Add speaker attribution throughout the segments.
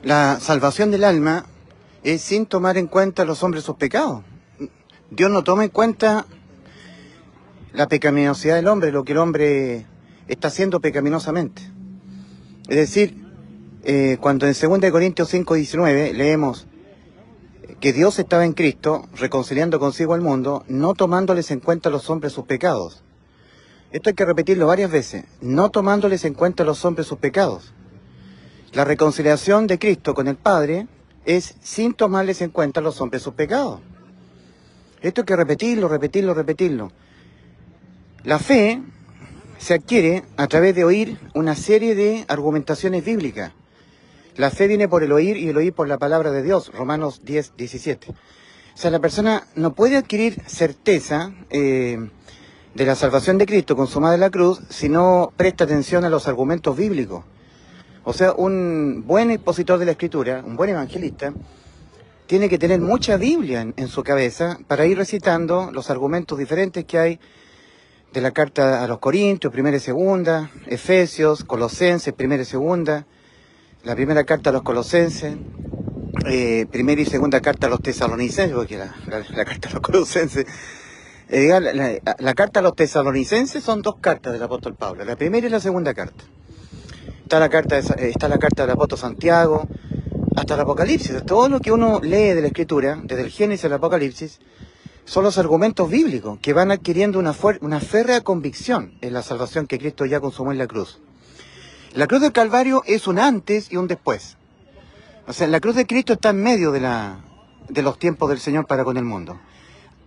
Speaker 1: La salvación del alma es sin tomar en cuenta los hombres sus pecados. Dios no toma en cuenta la pecaminosidad del hombre, lo que el hombre está haciendo pecaminosamente. Es decir, cuando en 2 Corintios 5:19 leemos que Dios estaba en Cristo reconciliando consigo al mundo, no tomándoles en cuenta a los hombres sus pecados. Esto hay que repetirlo varias veces, no tomándoles en cuenta a los hombres sus pecados. La reconciliación de Cristo con el Padre es sin tomarles en cuenta a los hombres sus pecados. Esto hay que repetirlo. La fe se adquiere a través de oír una serie de argumentaciones bíblicas. La fe viene por el oír y el oír por la palabra de Dios, Romanos 10:17. O sea, la persona no puede adquirir certeza de la salvación de Cristo consumada en la cruz si no presta atención a los argumentos bíblicos. O sea, un buen expositor de la Escritura, un buen evangelista, tiene que tener mucha Biblia en su cabeza para ir recitando los argumentos diferentes que hay de la carta a los Corintios, primera y segunda, Efesios, Colosenses, primera y segunda, la primera carta a los Colosenses, primera y segunda carta a los Tesalonicenses, porque la carta a los Colosenses, la carta a los Tesalonicenses son dos cartas del apóstol Pablo, la primera y la segunda carta. Está la carta del apóstol Santiago, hasta el Apocalipsis. Todo lo que uno lee de la Escritura, desde el Génesis al Apocalipsis, son los argumentos bíblicos que van adquiriendo una férrea convicción en la salvación que Cristo ya consumó en la cruz. La cruz del Calvario es un antes y un después. O sea, la cruz de Cristo está en medio de los tiempos del Señor para con el mundo.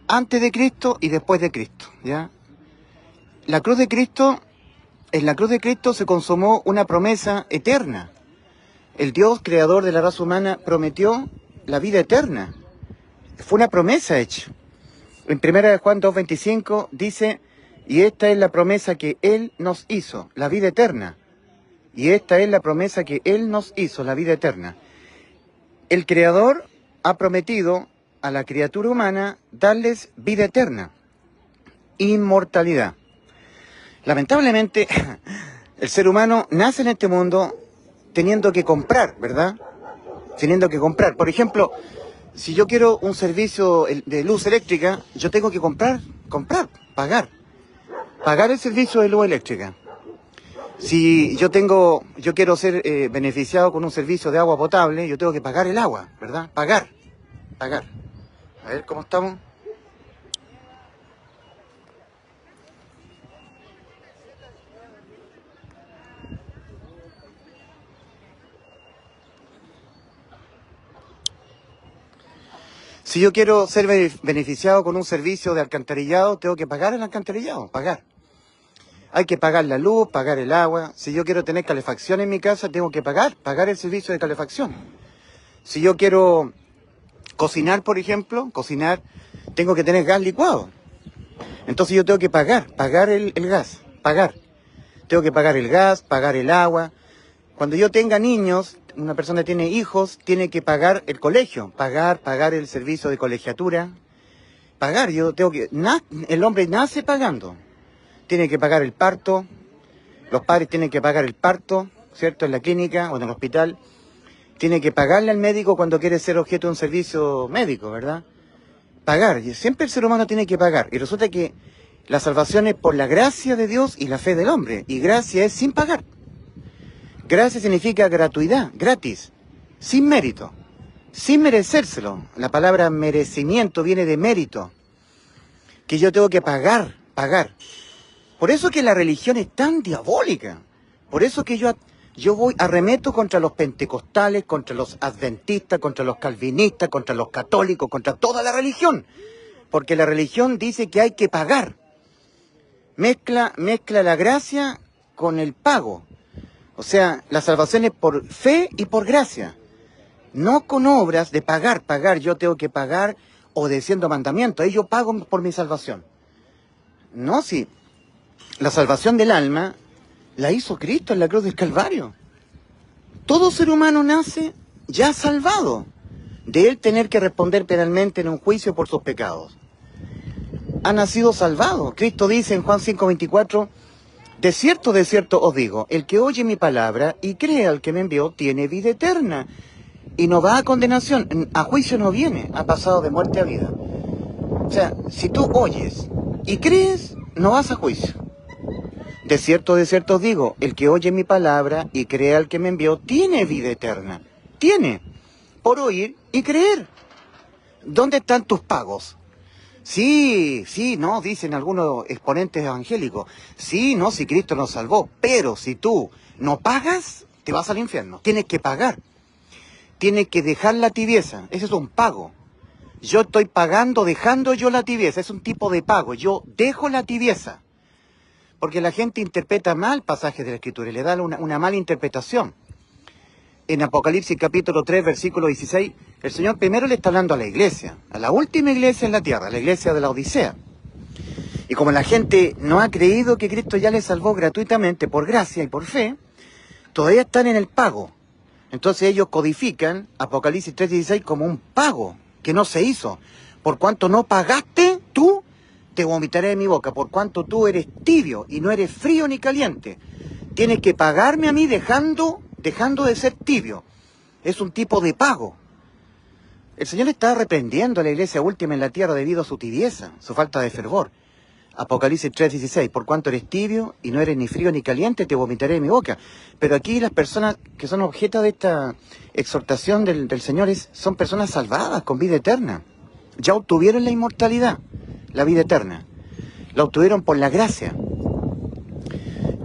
Speaker 1: Antes de Cristo y después de Cristo, ¿ya? En la cruz de Cristo se consumó una promesa eterna. El Dios creador de la raza humana prometió la vida eterna. Fue una promesa hecha. En 1 Juan 2:25 dice, y esta es la promesa que Él nos hizo, la vida eterna. Y esta es la promesa que Él nos hizo, la vida eterna. El Creador ha prometido a la criatura humana darles vida eterna, inmortalidad. Lamentablemente, el ser humano nace en este mundo teniendo que comprar, ¿verdad? Teniendo que comprar. Por ejemplo, si yo quiero un servicio de luz eléctrica, yo tengo que pagar el servicio de luz eléctrica. Si yo quiero ser beneficiado con un servicio de agua potable, yo tengo que pagar el agua, ¿verdad? Pagar. A ver cómo estamos. Si yo quiero ser beneficiado con un servicio de alcantarillado, tengo que pagar el alcantarillado, pagar. Hay que pagar la luz, pagar el agua. Si yo quiero tener calefacción en mi casa, tengo que pagar el servicio de calefacción. Si yo quiero cocinar, por ejemplo, tengo que tener gas licuado. Entonces yo tengo que pagar el gas, Tengo que pagar el gas, pagar el agua. Cuando yo tenga niños, una persona tiene hijos, tiene que pagar el colegio, pagar el servicio de colegiatura, el hombre nace pagando. Tiene que pagar el parto, los padres tienen que pagar el parto, ¿cierto? En la clínica o en el hospital. Tiene que pagarle al médico cuando quiere ser objeto de un servicio médico, ¿verdad? Pagar, y siempre el ser humano tiene que pagar. Y resulta que la salvación es por la gracia de Dios y la fe del hombre. Y gracia es sin pagar. Gracia significa gratuidad, gratis, sin mérito, sin merecérselo. La palabra merecimiento viene de mérito, que yo tengo que pagar. Por eso que la religión es tan diabólica. Por eso que yo arremeto contra los pentecostales, contra los adventistas, contra los calvinistas, contra los católicos, contra toda la religión. Porque la religión dice que hay que pagar. Mezcla la gracia con el pago. O sea, la salvación es por fe y por gracia. No con obras de pagar. Yo tengo que pagar obedeciendo mandamientos. Ahí yo pago por mi salvación. No, sí. La salvación del alma la hizo Cristo en la cruz del Calvario. Todo ser humano nace ya salvado de él tener que responder penalmente en un juicio por sus pecados. Ha nacido salvado. Cristo dice en Juan 5:24, de cierto os digo, el que oye mi palabra y cree al que me envió tiene vida eterna y no va a condenación, a juicio no viene, ha pasado de muerte a vida. O sea, si tú oyes y crees, no vas a juicio. De cierto os digo, el que oye mi palabra y cree al que me envió, tiene vida eterna. Tiene, por oír y creer. ¿Dónde están tus pagos? Sí, no, dicen algunos exponentes evangélicos. Sí, no, si Cristo nos salvó. Pero si tú no pagas, te vas al infierno. Tienes que pagar. Tienes que dejar la tibieza. Ese es un pago. Yo estoy pagando, dejando yo la tibieza. Es un tipo de pago. Yo dejo la tibieza. Porque la gente interpreta mal pasajes de la Escritura y le da una mala interpretación. En Apocalipsis capítulo 3, versículo 16, el Señor primero le está hablando a la iglesia, a la última iglesia en la tierra, la iglesia de la Odisea. Y como la gente no ha creído que Cristo ya les salvó gratuitamente por gracia y por fe, todavía están en el pago. Entonces ellos codifican Apocalipsis 3:16 como un pago que no se hizo. Por cuanto no pagaste, tú te vomitaré de mi boca. Por cuanto tú eres tibio y no eres frío ni caliente. Tienes que pagarme a mí dejando de ser tibio. Es un tipo de pago. El Señor está reprendiendo a la iglesia última en la tierra debido a su tibieza, su falta de fervor. Apocalipsis 3:16, por cuanto eres tibio y no eres ni frío ni caliente, te vomitaré de mi boca. Pero aquí las personas que son objeto de esta exhortación del Señor son personas salvadas con vida eterna. Ya obtuvieron la inmortalidad, la vida eterna. La obtuvieron por la gracia,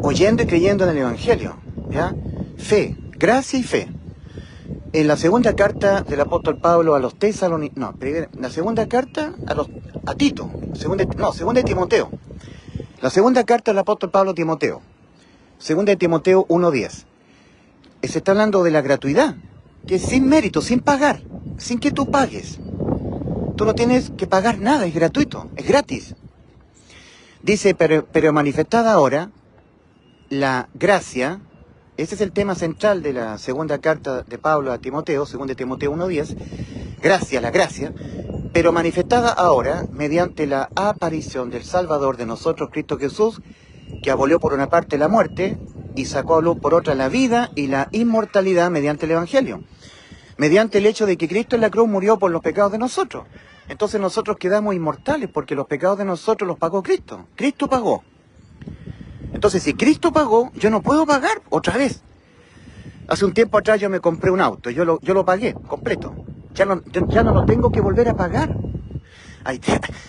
Speaker 1: oyendo y creyendo en el Evangelio. ¿Ya? Fe, gracia y fe. En la segunda carta del apóstol Pablo a los Tesalonicenses, la segunda carta a Tito, segunda de Timoteo. La segunda carta del apóstol Pablo a Timoteo, segunda de Timoteo 1:10. Se está hablando de la gratuidad, que es sin mérito, sin pagar, sin que tú pagues. Tú no tienes que pagar nada, es gratuito, es gratis. Dice, pero manifestada ahora la gracia. Ese es el tema central de la segunda carta de Pablo a Timoteo, 2 de Timoteo 1:10. Gracia, la gracia, pero manifestada ahora mediante la aparición del Salvador de nosotros, Cristo Jesús, que abolió por una parte la muerte y sacó a luz por otra la vida y la inmortalidad mediante el Evangelio. Mediante el hecho de que Cristo en la cruz murió por los pecados de nosotros. Entonces nosotros quedamos inmortales porque los pecados de nosotros los pagó Cristo. Cristo pagó. Entonces, si Cristo pagó, yo no puedo pagar otra vez. Hace un tiempo atrás yo me compré un auto, yo lo pagué completo. Ya no lo tengo que volver a pagar.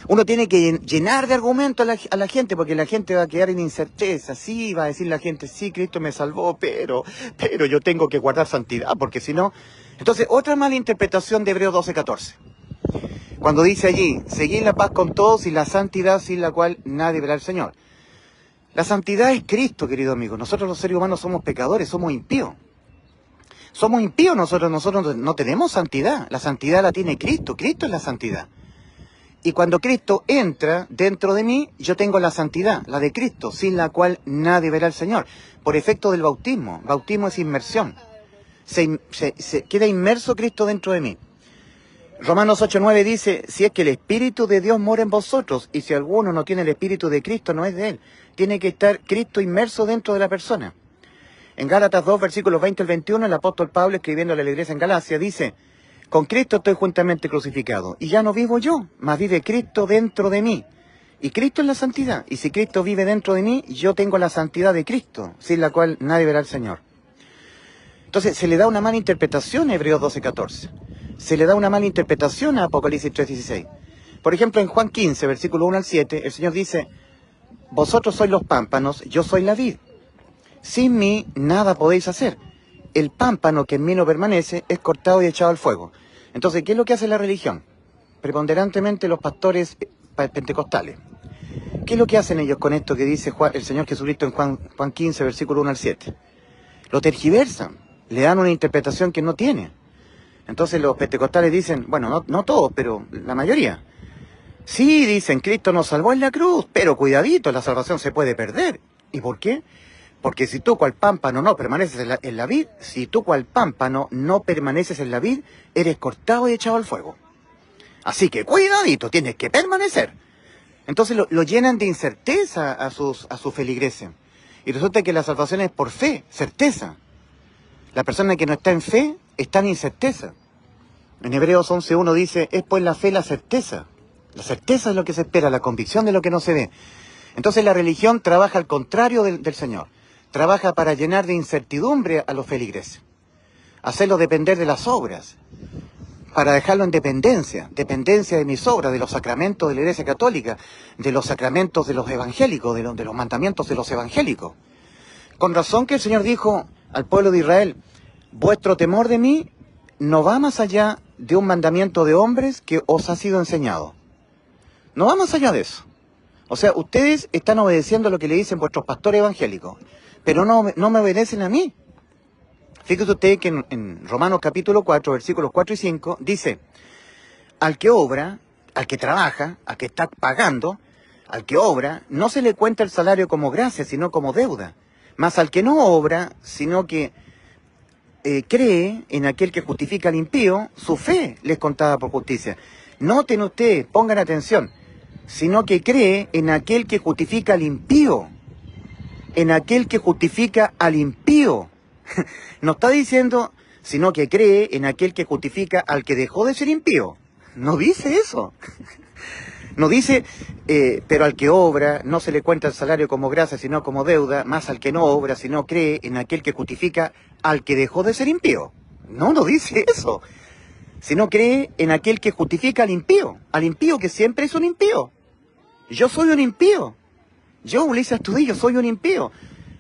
Speaker 1: Uno tiene que llenar de argumentos a la gente, porque la gente va a quedar en incerteza. Sí, va a decir la gente, sí, Cristo me salvó, pero yo tengo que guardar santidad, porque si no... Entonces, otra mala interpretación de Hebreos 12:14. Cuando dice allí, seguid la paz con todos y la santidad sin la cual nadie verá al Señor. La santidad es Cristo, querido amigo. Nosotros los seres humanos somos pecadores, somos impíos. Somos impíos nosotros no tenemos santidad. La santidad la tiene Cristo. Cristo es la santidad. Y cuando Cristo entra dentro de mí, yo tengo la santidad, la de Cristo, sin la cual nadie verá al Señor. Por efecto del bautismo. Bautismo es inmersión. Se queda inmerso Cristo dentro de mí. Romanos 8:9 dice, si es que el Espíritu de Dios mora en vosotros, y si alguno no tiene el Espíritu de Cristo, no es de él. Tiene que estar Cristo inmerso dentro de la persona. En Gálatas 2, versículos 20 al 21, el apóstol Pablo, escribiéndole a la iglesia en Galacia, dice, con Cristo estoy juntamente crucificado, y ya no vivo yo, mas vive Cristo dentro de mí. Y Cristo es la santidad, y si Cristo vive dentro de mí, yo tengo la santidad de Cristo, sin la cual nadie verá al Señor. Entonces, se le da una mala interpretación a Hebreos 12:14. Se le da una mala interpretación a Apocalipsis 3:16. Por ejemplo, en Juan 15, versículo 1 al 7, el Señor dice, vosotros sois los pámpanos, yo soy la vid. Sin mí nada podéis hacer. El pámpano que en mí no permanece es cortado y echado al fuego. Entonces, ¿qué es lo que hace la religión? Preponderantemente los pastores pentecostales. ¿Qué es lo que hacen ellos con esto que dice el Señor Jesucristo en Juan 15, versículo 1 al 7? Lo tergiversan, le dan una interpretación que no tiene. Entonces los pentecostales dicen, bueno, no todos, pero la mayoría. Sí, dicen, Cristo nos salvó en la cruz, pero cuidadito, la salvación se puede perder. ¿Y por qué? Porque si tú cual pámpano no permaneces en la vid, eres cortado y echado al fuego. Así que cuidadito, tienes que permanecer. Entonces lo llenan de incerteza a sus feligreses. Y resulta que la salvación es por fe, certeza. La persona que no está en fe está en incerteza. En Hebreos 11:1 dice, es pues la fe la certeza. La certeza es lo que se espera, la convicción de lo que no se ve. Entonces la religión trabaja al contrario del Señor. Trabaja para llenar de incertidumbre a los feligreses. Hacerlos depender de las obras. Para dejarlo en dependencia de mis obras, de los sacramentos de la Iglesia Católica, de los sacramentos de los evangélicos, de los mandamientos de los evangélicos. Con razón que el Señor dijo al pueblo de Israel, vuestro temor de mí no va más allá de un mandamiento de hombres que os ha sido enseñado. No va más allá de eso. O sea, ustedes están obedeciendo lo que le dicen vuestros pastores evangélicos, pero no me obedecen a mí. Fíjese usted que en Romanos capítulo 4, versículos 4 y 5, dice, al que obra, al que trabaja, al que está pagando, al que obra, no se le cuenta el salario como gracia, sino como deuda. Mas al que no obra, sino que cree en aquel que justifica al impío, su fe le es contada por justicia. Noten ustedes, pongan atención, sino que cree en aquel que justifica al impío. En aquel que justifica al impío. No está diciendo, sino que cree en aquel que justifica al que dejó de ser impío. No dice eso. No dice, pero al que obra no se le cuenta el salario como gracia, sino como deuda, más al que no obra, sino cree en aquel que justifica al que dejó de ser impío. No dice eso. Sino cree en aquel que justifica al impío que siempre es un impío. Yo soy un impío. Yo, Ulises Astudillo, soy un impío,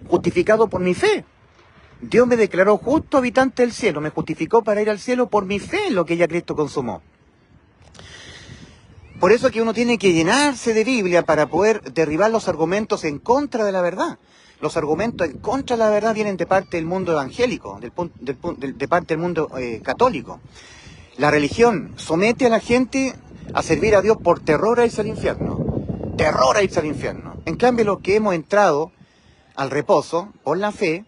Speaker 1: justificado por mi fe. Dios me declaró justo habitante del cielo, me justificó para ir al cielo por mi fe en lo que ya Cristo consumó. Por eso es que uno tiene que llenarse de Biblia para poder derribar los argumentos en contra de la verdad. Los argumentos en contra de la verdad vienen de parte del mundo evangélico, de parte del mundo católico. La religión somete a la gente a servir a Dios por terror a irse al infierno. Terror a irse al infierno. En cambio, los que hemos entrado al reposo por la fe,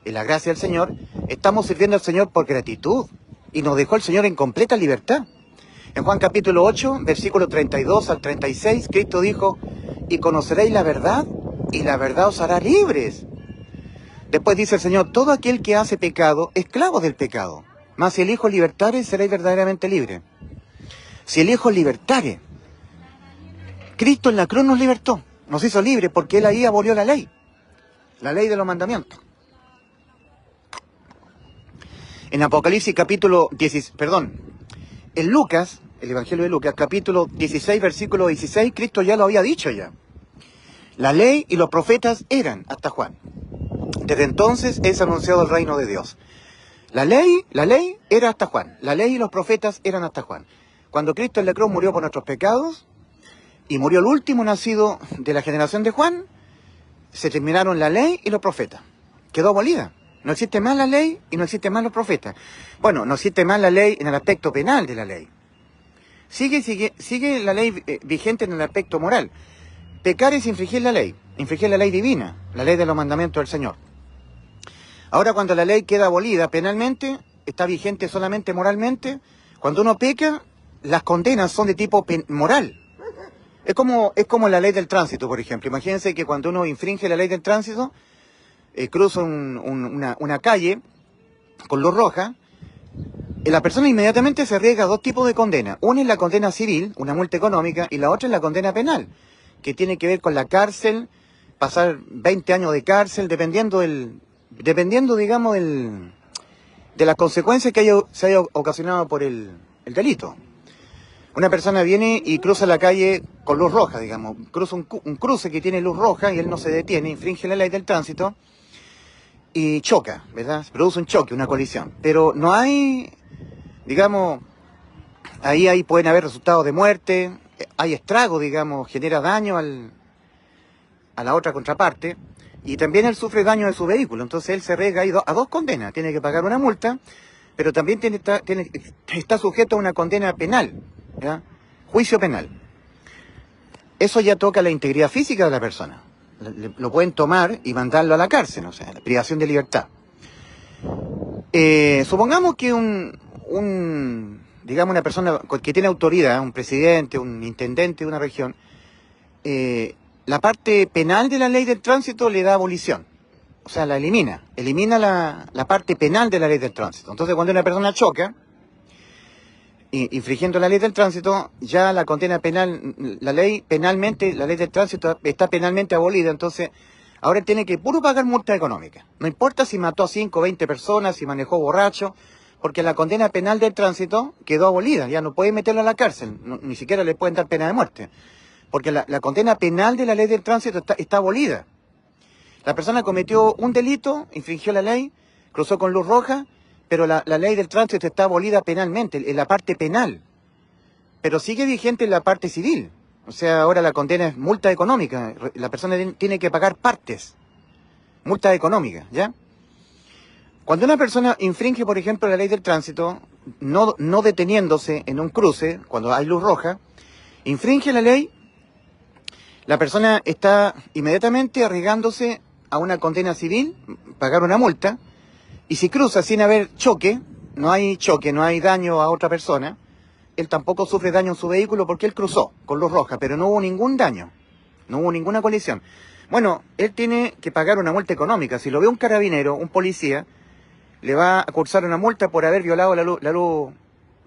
Speaker 1: en la gracia del Señor, estamos sirviendo al Señor por gratitud. Y nos dejó el Señor en completa libertad. En Juan capítulo 8, versículo 32 al 36, Cristo dijo, y conoceréis la verdad, y la verdad os hará libres. Después dice el Señor, todo aquel que hace pecado, esclavo del pecado. Mas si el Hijo libertare, seréis verdaderamente libres. Si el Hijo libertare, Cristo en la cruz nos libertó, nos hizo libres porque Él ahí abolió la ley de los mandamientos. En Apocalipsis capítulo 16, en Lucas, el Evangelio de Lucas, capítulo 16, versículo 16, Cristo ya lo había dicho ya. La ley y los profetas eran hasta Juan. Desde entonces es anunciado el reino de Dios. La ley era hasta Juan. La ley y los profetas eran hasta Juan. Cuando Cristo en la cruz murió por nuestros pecados, y murió el último nacido de la generación de Juan, se terminaron la ley y los profetas. Quedó abolida. No existe más la ley y no existe más los profetas. Bueno, no existe más la ley en el aspecto penal de la ley. Sigue la ley vigente en el aspecto moral. Pecar es infringir la ley divina, la ley de los mandamientos del Señor. Ahora, cuando la ley queda abolida penalmente, está vigente solamente moralmente. Cuando uno peca, las condenas son de tipo moral. Es como la ley del tránsito, por ejemplo. Imagínense que cuando uno infringe la ley del tránsito, cruza una calle con luz roja, la persona inmediatamente se arriesga a dos tipos de condena. Una es la condena civil, una multa económica, y la otra es la condena penal, que tiene que ver con la cárcel, pasar 20 años de cárcel, dependiendo, digamos, de las consecuencias que se haya ocasionado por el delito. Una persona viene y cruza la calle con luz roja, digamos, cruza un cruce que tiene luz roja y él no se detiene, infringe la ley del tránsito y choca, ¿verdad? Produce un choque, una colisión. Pero no hay, digamos, ahí pueden haber resultados de muerte, hay estrago, digamos, genera daño a la otra contraparte, y también él sufre daño de su vehículo. Entonces él se arriesga ahí a dos condenas, tiene que pagar una multa, pero también está sujeto a una condena penal, ¿ya? Juicio penal. Eso ya toca la integridad física de la persona. Lo pueden tomar y mandarlo a la cárcel, o sea, la privación de libertad. Supongamos que digamos, una persona que tiene autoridad, un presidente, un intendente de una región, la parte penal de la ley del tránsito le da abolición. o sea, la elimina. Elimina la parte penal de la ley del tránsito. Entonces, cuando una persona choca, infringiendo la ley del tránsito, ya la condena penal, la ley del tránsito está penalmente abolida, entonces ahora él tiene que puro pagar multa económica. No importa si mató a 5 o 20 personas, si manejó borracho, porque la condena penal del tránsito quedó abolida, ya no puede meterlo a la cárcel, ni siquiera le pueden dar pena de muerte, porque la condena penal de la ley del tránsito está abolida. La persona cometió un delito, infringió la ley, cruzó con luz roja, pero la ley del tránsito está abolida penalmente, en la parte penal. Pero sigue vigente en la parte civil. O sea, ahora la condena es multa económica. La persona tiene que pagar partes. Multa económica, ¿ya? Cuando una persona infringe, por ejemplo, la ley del tránsito, no deteniéndose en un cruce, cuando hay luz roja, infringe la ley, la persona está inmediatamente arriesgándose a una condena civil, pagar una multa. Y si cruza sin haber choque, no hay daño a otra persona, él tampoco sufre daño en su vehículo porque él cruzó con luz roja, pero no hubo ningún daño, no hubo ninguna colisión. Bueno, él tiene que pagar una multa económica. Si lo ve un carabinero, un policía, le va a cursar una multa por haber violado la luz,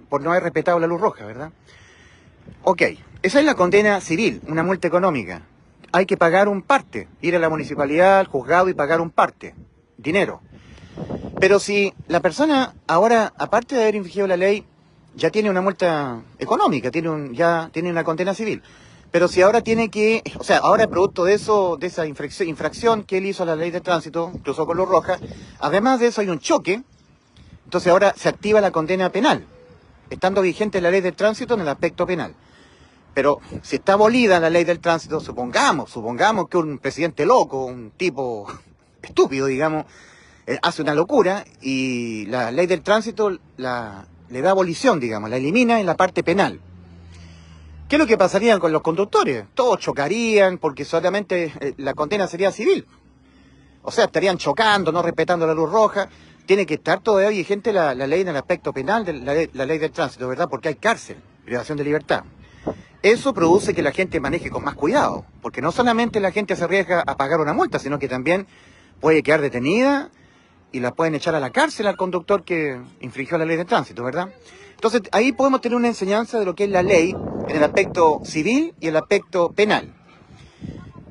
Speaker 1: por no haber respetado la luz roja, ¿verdad? Ok, esa es la condena civil, una multa económica. Hay que pagar un parte, ir a la municipalidad, al juzgado y pagar un parte, dinero. Pero si la persona ahora, aparte de haber infringido la ley, ya tiene una multa económica, ya tiene una condena civil. Pero si ahora ahora producto de eso, de esa infracción que él hizo a la ley de tránsito, cruzó con luz roja, además de eso hay un choque, entonces ahora se activa la condena penal, estando vigente la ley del tránsito en el aspecto penal. Pero si está abolida la ley del tránsito, supongamos que un presidente loco, un tipo estúpido, digamos, hace una locura y la ley del tránsito le da abolición, digamos, la elimina en la parte penal. ¿Qué es lo que pasaría con los conductores? Todos chocarían porque solamente la condena sería civil. O sea, estarían chocando, no respetando la luz roja. Tiene que estar todavía vigente la ley en el aspecto penal de la ley del tránsito, ¿verdad? Porque hay cárcel, privación de libertad. Eso produce que la gente maneje con más cuidado, porque no solamente la gente se arriesga a pagar una multa, sino que también puede quedar detenida y la pueden echar a la cárcel al conductor que infringió la ley de tránsito, ¿verdad? Entonces, ahí podemos tener una enseñanza de lo que es la ley en el aspecto civil y el aspecto penal.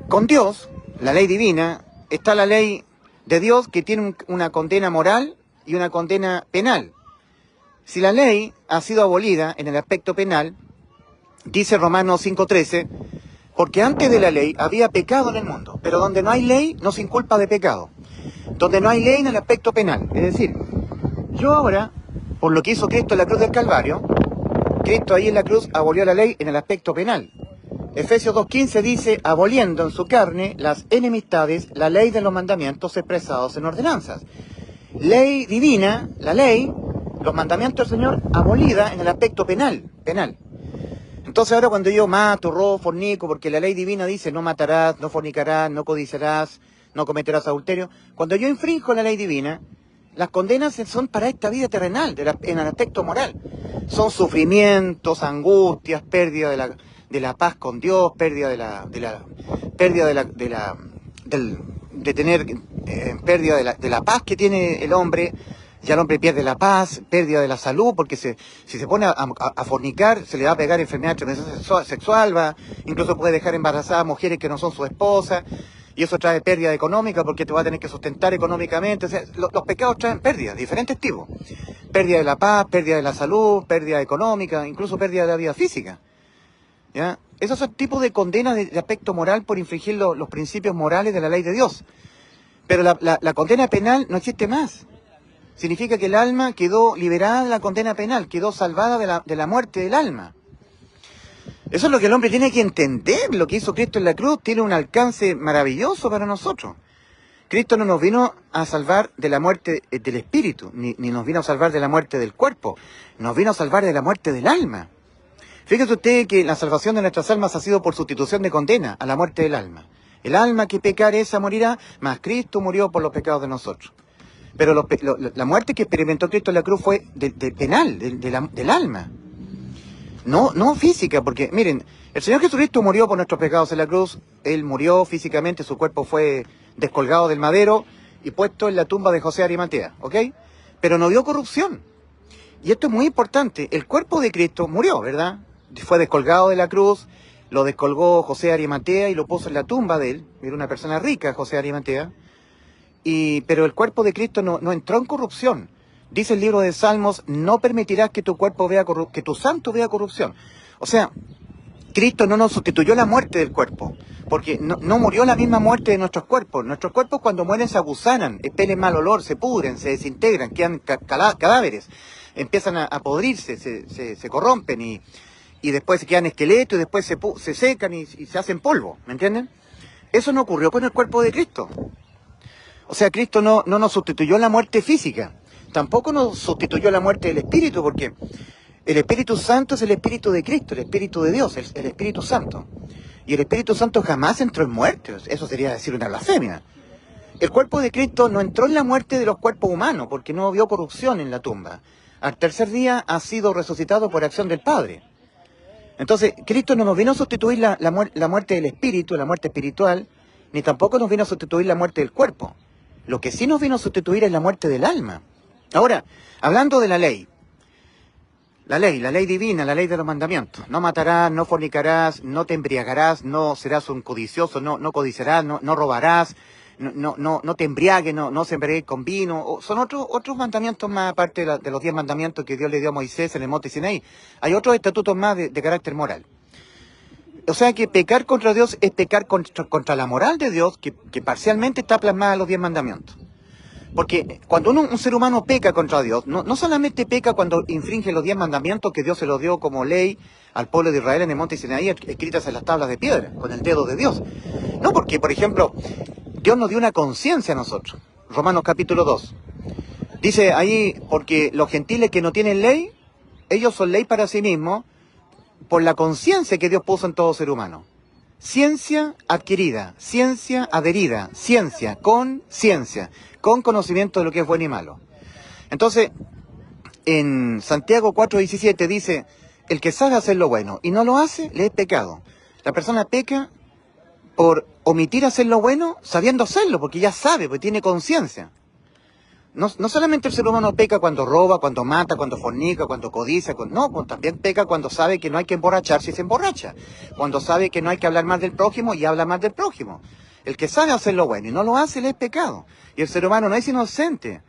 Speaker 1: Con Dios, la ley divina, está la ley de Dios que tiene una condena moral y una condena penal. Si la ley ha sido abolida en el aspecto penal, dice Romanos 5:13, porque antes de la ley había pecado en el mundo, pero donde no hay ley no se inculpa de pecado. Donde no hay ley en el aspecto penal. Es decir, yo ahora, por lo que hizo Cristo en la cruz del Calvario, Cristo ahí en la cruz abolió la ley en el aspecto penal. Efesios 2:15 dice, aboliendo en su carne las enemistades, la ley de los mandamientos expresados en ordenanzas. Ley divina, la ley, los mandamientos del Señor, abolida en el aspecto penal. Entonces ahora cuando yo mato, robo, fornico, porque la ley divina dice no matarás, no fornicarás, no codiciarás, no cometerás adulterio. Cuando yo infrinjo la ley divina, las condenas son para esta vida terrenal, en el aspecto moral. Son sufrimientos, angustias, pérdida de la paz con Dios, pérdida de la paz que tiene el hombre. Ya el hombre pierde la paz, pérdida de la salud, porque si se pone a fornicar, se le va a pegar enfermedad de transmisión sexual, incluso puede dejar embarazadas mujeres que no son su esposa. Y eso trae pérdida económica porque te va a tener que sustentar económicamente. O sea, los pecados traen pérdidas, diferentes tipos. Pérdida de la paz, pérdida de la salud, pérdida económica, incluso pérdida de la vida física. ¿Ya? Esos son tipos de condenas de aspecto moral por infringir los principios morales de la ley de Dios. Pero la condena penal no existe más. Significa que el alma quedó liberada de la condena penal, quedó salvada de la muerte del alma. Eso es lo que el hombre tiene que entender. Lo que hizo Cristo en la cruz tiene un alcance maravilloso para nosotros. Cristo no nos vino a salvar de la muerte del espíritu, ni nos vino a salvar de la muerte del cuerpo. Nos vino a salvar de la muerte del alma. Fíjese usted que la salvación de nuestras almas ha sido por sustitución de condena a la muerte del alma. El alma que pecare esa morirá, mas Cristo murió por los pecados de nosotros. Pero la muerte que experimentó Cristo en la cruz fue penal, del alma. No física, porque miren, el Señor Jesucristo murió por nuestros pecados en la cruz. Él murió físicamente, su cuerpo fue descolgado del madero y puesto en la tumba de José de Arimatea, ¿ok? Pero no vio corrupción. Y esto es muy importante. El cuerpo de Cristo murió, ¿verdad? Fue descolgado de la cruz, lo descolgó José de Arimatea y lo puso en la tumba de él. Era una persona rica, José de Arimatea. Pero el cuerpo de Cristo no entró en corrupción. Dice el libro de Salmos, no permitirás que tu cuerpo vea que tu santo vea corrupción. O sea, Cristo no nos sustituyó la muerte del cuerpo, porque no murió la misma muerte de nuestros cuerpos. Nuestros cuerpos cuando mueren se agusanan, expelen mal olor, se pudren, se desintegran, quedan cadáveres, empiezan a podrirse, se corrompen y después se quedan esqueletos y después se secan y se hacen polvo, ¿me entienden? Eso no ocurrió con el cuerpo de Cristo. O sea, Cristo no nos sustituyó la muerte física, tampoco nos sustituyó la muerte del Espíritu, porque el Espíritu Santo es el Espíritu de Cristo, el Espíritu de Dios, el Espíritu Santo. Y el Espíritu Santo jamás entró en muerte, eso sería decir una blasfemia. El cuerpo de Cristo no entró en la muerte de los cuerpos humanos, porque no vio corrupción en la tumba. Al tercer día ha sido resucitado por acción del Padre. Entonces, Cristo no nos vino a sustituir la muerte del Espíritu, la muerte espiritual, ni tampoco nos vino a sustituir la muerte del cuerpo. Lo que sí nos vino a sustituir es la muerte del alma. Ahora, hablando de la ley divina, la ley de los mandamientos. No matarás, no fornicarás, no te embriagarás, no serás un codicioso, no codiciarás, no robarás, no te embriagues, no se embriagues con vino. Son otros mandamientos más aparte de los 10 mandamientos que Dios le dio a Moisés en el monte Sinaí. Hay otros estatutos más de carácter moral. O sea que pecar contra Dios es pecar contra la moral de Dios, que parcialmente está plasmada en los 10 mandamientos. Porque cuando un ser humano peca contra Dios, no solamente peca cuando infringe los 10 mandamientos que Dios se los dio como ley al pueblo de Israel en el monte Sinaí, escritas en las tablas de piedra, con el dedo de Dios. No, porque, por ejemplo, Dios nos dio una conciencia a nosotros. Romanos capítulo 2. Dice ahí, porque los gentiles que no tienen ley, ellos son ley para sí mismos, por la conciencia que Dios puso en todo ser humano. Ciencia adquirida, ciencia adherida, ciencia con conocimiento de lo que es bueno y malo. Entonces, en Santiago 4:17 dice, el que sabe hacer lo bueno y no lo hace, le es pecado. La persona peca por omitir hacer lo bueno sabiendo hacerlo, porque ya sabe, porque tiene conciencia. No solamente el ser humano peca cuando roba, cuando mata, cuando fornica, cuando codicia, también peca cuando sabe que no hay que emborracharse y se emborracha. Cuando sabe que no hay que hablar mal del prójimo y habla mal del prójimo. El que sabe hacer lo bueno y no lo hace, le es pecado. Y el ser humano no es inocente.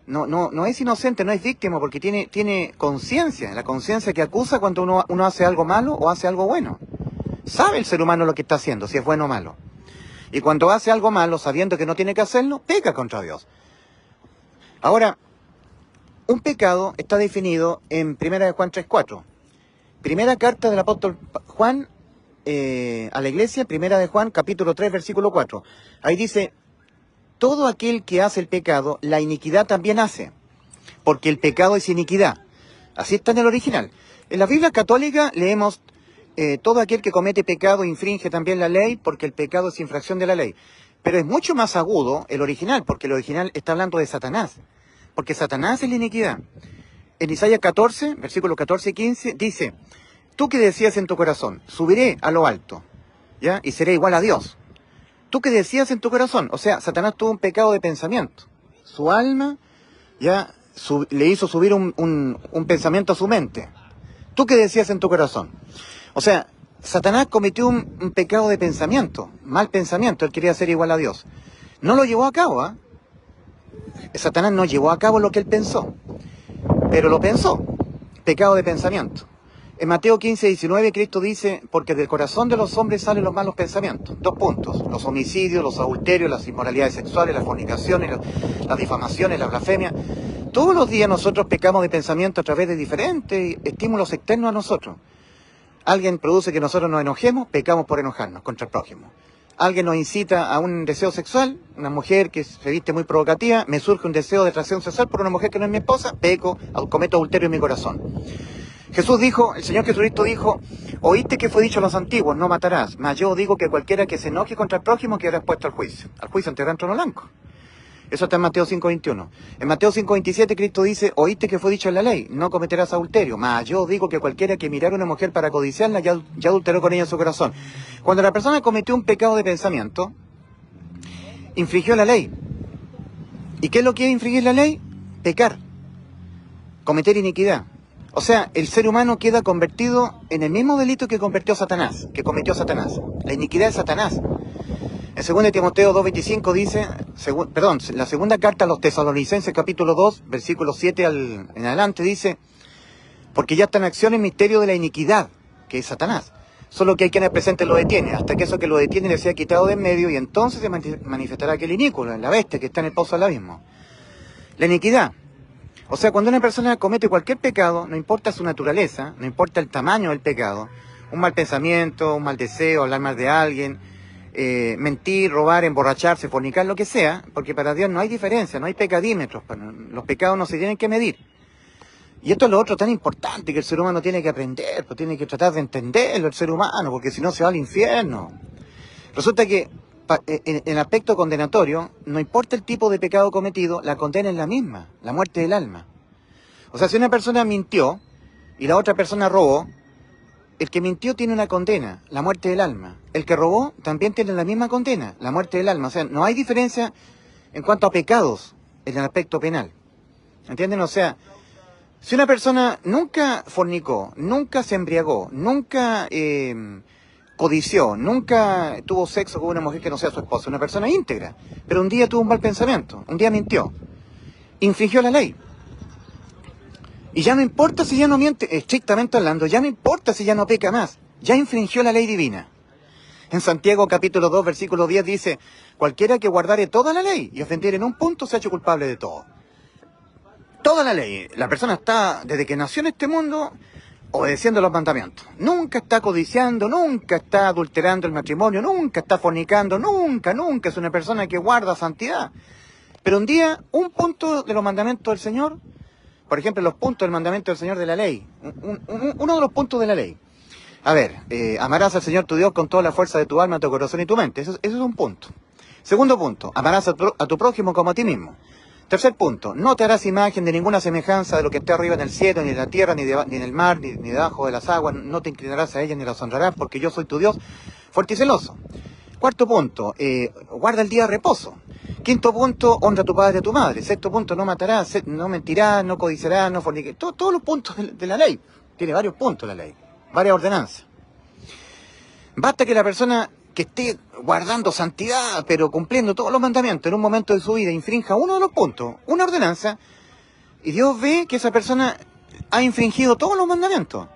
Speaker 1: No es inocente, no es víctima, porque tiene conciencia. La conciencia que acusa cuando uno hace algo malo o hace algo bueno. Sabe el ser humano lo que está haciendo, si es bueno o malo. Y cuando hace algo malo, sabiendo que no tiene que hacerlo, peca contra Dios. Ahora, un pecado está definido en 1 de Juan 3:4. Primera carta del apóstol Juan a la iglesia, 1 de Juan, capítulo 3, versículo 4. Ahí dice, todo aquel que hace el pecado, la iniquidad también hace, porque el pecado es iniquidad. Así está en el original. En la Biblia católica leemos, todo aquel que comete pecado infringe también la ley, porque el pecado es infracción de la ley. Pero es mucho más agudo el original, porque el original está hablando de Satanás. Porque Satanás es la iniquidad. En Isaías 14, versículos 14 y 15, dice, tú que decías en tu corazón, subiré a lo alto, ¿ya? Y seré igual a Dios. Tú que decías en tu corazón, o sea, Satanás tuvo un pecado de pensamiento. Su alma, ya, le hizo subir un pensamiento a su mente. Tú que decías en tu corazón. O sea, Satanás cometió un pecado de pensamiento, mal pensamiento, él quería ser igual a Dios. No lo llevó a cabo, ¿eh? Satanás no llevó a cabo lo que él pensó, pero lo pensó, pecado de pensamiento. En Mateo 15:19 Cristo dice, porque del corazón de los hombres salen los malos pensamientos. 2 puntos, los homicidios, los adulterios, las inmoralidades sexuales, las fornicaciones, las difamaciones, la blasfemia. Todos los días nosotros pecamos de pensamiento a través de diferentes estímulos externos a nosotros. Alguien produce que nosotros nos enojemos, pecamos por enojarnos contra el prójimo. Alguien nos incita a un deseo sexual, una mujer que se viste muy provocativa, me surge un deseo de atracción sexual por una mujer que no es mi esposa, peco, cometo adulterio en mi corazón. Jesús dijo, el Señor Jesucristo dijo, oíste que fue dicho a los antiguos, no matarás, mas yo digo que cualquiera que se enoje contra el prójimo quedará expuesto al juicio ante el gran trono blanco. Eso está en Mateo 5:21. En Mateo 5:27 Cristo dice, oíste que fue dicho en la ley, no cometerás adulterio, mas yo digo que cualquiera que mirara a una mujer para codiciarla ya adulteró con ella en su corazón. Cuando la persona cometió un pecado de pensamiento, infringió la ley. ¿Y qué es lo que es infringir la ley? Pecar, cometer iniquidad. O sea, el ser humano queda convertido en el mismo delito que cometió Satanás. La iniquidad de Satanás. En 2 Timoteo 2:25 dice, la segunda carta a los Tesalonicenses capítulo 2, versículo 7 en adelante dice, porque ya está en acción el misterio de la iniquidad, que es Satanás. Solo que hay quien al presente lo detiene, hasta que eso que lo detiene le sea quitado de en medio, y entonces se manifestará aquel inicuo, la bestia que está en el pozo del abismo. La iniquidad. O sea, cuando una persona comete cualquier pecado, no importa su naturaleza, no importa el tamaño del pecado, un mal pensamiento, un mal deseo, hablar mal de alguien, mentir, robar, emborracharse, fornicar, lo que sea, porque para Dios no hay diferencia, no hay pecadímetros, los pecados no se tienen que medir. Y esto es lo otro tan importante que el ser humano tiene que aprender, pues tiene que tratar de entenderlo el ser humano, porque si no se va al infierno. Resulta que en el aspecto condenatorio, no importa el tipo de pecado cometido, la condena es la misma, la muerte del alma. O sea, si una persona mintió y la otra persona robó, el que mintió tiene una condena, la muerte del alma. El que robó también tiene la misma condena, la muerte del alma. O sea, no hay diferencia en cuanto a pecados en el aspecto penal. ¿Entienden? O sea, si una persona nunca fornicó, nunca se embriagó, nunca codició, nunca tuvo sexo con una mujer que no sea su esposa, una persona íntegra, pero un día tuvo un mal pensamiento, un día mintió, infringió la ley. Y ya no importa si ya no miente, estrictamente hablando, ya no importa si ya no peca más, ya infringió la ley divina. En Santiago capítulo 2, versículo 10 dice, cualquiera que guardare toda la ley y ofendiere en un punto se ha hecho culpable de todo. Toda la ley, la persona está, desde que nació en este mundo, obedeciendo los mandamientos. Nunca está codiciando, nunca está adulterando el matrimonio, nunca está fornicando, nunca es una persona que guarda santidad. Pero un día, un punto de los mandamientos del Señor, por ejemplo, los puntos del mandamiento del Señor de la ley, uno de los puntos de la ley. A ver, amarás al Señor tu Dios con toda la fuerza de tu alma, tu corazón y tu mente. Eso es un punto. Segundo punto, amarás a tu prójimo como a ti mismo. Tercer punto, no te harás imagen de ninguna semejanza de lo que esté arriba en el cielo, ni en la tierra, ni en el mar, ni debajo de las aguas. No te inclinarás a ellas ni las honrarás, porque yo soy tu Dios, fuerte y celoso. Cuarto punto, guarda el día de reposo. Quinto punto, honra a tu padre y a tu madre. Sexto punto, no matarás, no mentirás, no codiciarás, no fornicarás. Todos los puntos de la ley. Tiene varios puntos la ley, varias ordenanzas. Basta que la persona que esté guardando santidad, pero cumpliendo todos los mandamientos en un momento de su vida, infrinja uno de los puntos, una ordenanza, y Dios ve que esa persona ha infringido todos los mandamientos.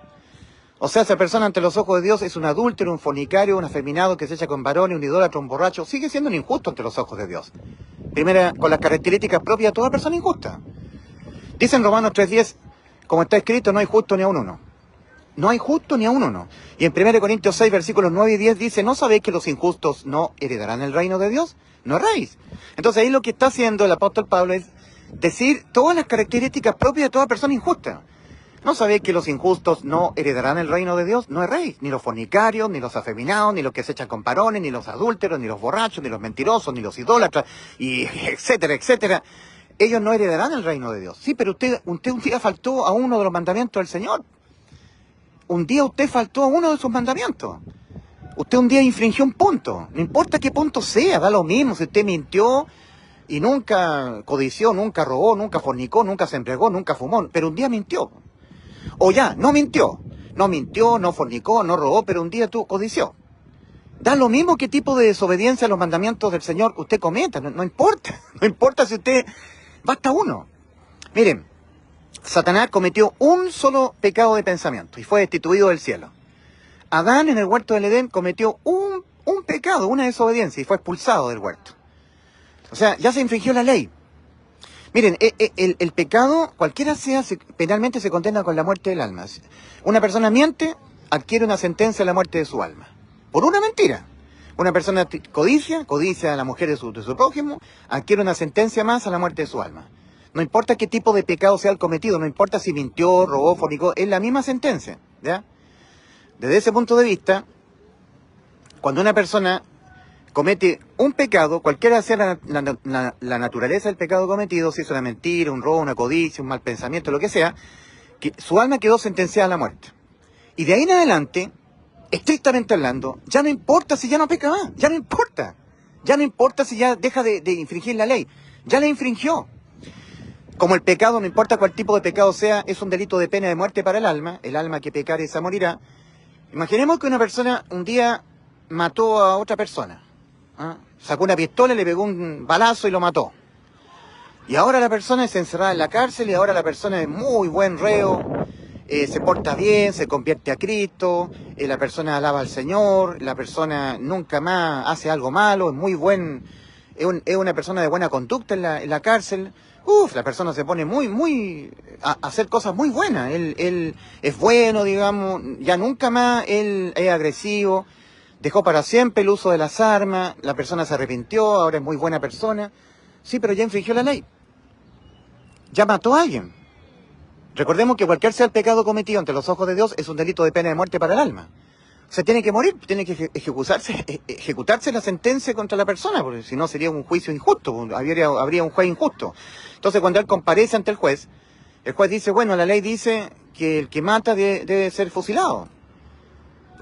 Speaker 1: O sea, esa persona ante los ojos de Dios es un adúltero, un fornicario, un afeminado que se echa con varones, un idólatra, un borracho. Sigue siendo un injusto ante los ojos de Dios. Primera, con las características propias de toda persona injusta. Dice en Romanos 3:10, como está escrito, no hay justo ni a un uno. No hay justo ni a un uno. Y en 1 Corintios 6, versículos 9 y 10 dice, ¿no sabéis que los injustos no heredarán el reino de Dios? No erráis. Entonces ahí lo que está haciendo el apóstol Pablo es decir todas las características propias de toda persona injusta. ¿No sabéis que los injustos no heredarán el reino de Dios? No erréis. Ni los fornicarios, ni los afeminados, ni los que se echan con varones, ni los adúlteros, ni los borrachos, ni los mentirosos, ni los idólatras, y etcétera, etcétera. Ellos no heredarán el reino de Dios. Sí, pero usted un día faltó a uno de los mandamientos del Señor. Un día usted faltó a uno de sus mandamientos. Usted un día infringió un punto. No importa qué punto sea, da lo mismo. Si usted mintió y nunca codició, nunca robó, nunca fornicó, nunca se embriagó, nunca fumó, pero un día mintió. O ya, no mintió, no fornicó, no robó, pero un día tú codició. Da lo mismo qué tipo de desobediencia a los mandamientos del Señor usted cometa, no importa. No importa si usted... Basta uno. Miren, Satanás cometió un solo pecado de pensamiento y fue destituido del cielo. Adán en el huerto del Edén cometió un pecado, una desobediencia y fue expulsado del huerto. O sea, ya se infringió la ley. Miren, el pecado, cualquiera sea, penalmente se condena con la muerte del alma. Una persona miente, adquiere una sentencia a la muerte de su alma. Por una mentira. Una persona codicia a la mujer de su prójimo, adquiere una sentencia más a la muerte de su alma. No importa qué tipo de pecado sea el cometido, no importa si mintió, robó, fornicó, es la misma sentencia, ¿ya? Desde ese punto de vista, cuando una persona comete un pecado, cualquiera sea la naturaleza del pecado cometido, si es una mentira, un robo, una codicia, un mal pensamiento, lo que sea, que su alma quedó sentenciada a la muerte. Y de ahí en adelante, estrictamente hablando, ya no importa si ya no peca más, ya no importa. Ya no importa si ya deja de infringir la ley. Ya la infringió. Como el pecado, no importa cuál tipo de pecado sea, es un delito de pena de muerte para el alma que pecare esa morirá. Imaginemos que una persona un día mató a otra persona. ¿Ah? Sacó una pistola, le pegó un balazo y lo mató. Y ahora la persona es encerrada en la cárcel y ahora la persona es muy buen reo, se porta bien, se convierte a Cristo, la persona alaba al Señor, la persona nunca más hace algo malo, es muy buen, es una persona de buena conducta en la cárcel. La persona se pone a hacer cosas muy buenas. Él es bueno, digamos, ya nunca más él es agresivo, dejó para siempre el uso de las armas, la persona se arrepintió, ahora es muy buena persona. Sí, pero ya infringió la ley. Ya mató a alguien. Recordemos que cualquier sea el pecado cometido ante los ojos de Dios es un delito de pena de muerte para el alma. O sea, tiene que morir, tiene que ejecutarse la sentencia contra la persona, porque si no sería un juicio injusto, habría un juez injusto. Entonces, cuando él comparece ante el juez dice, bueno, la ley dice que el que mata debe ser fusilado.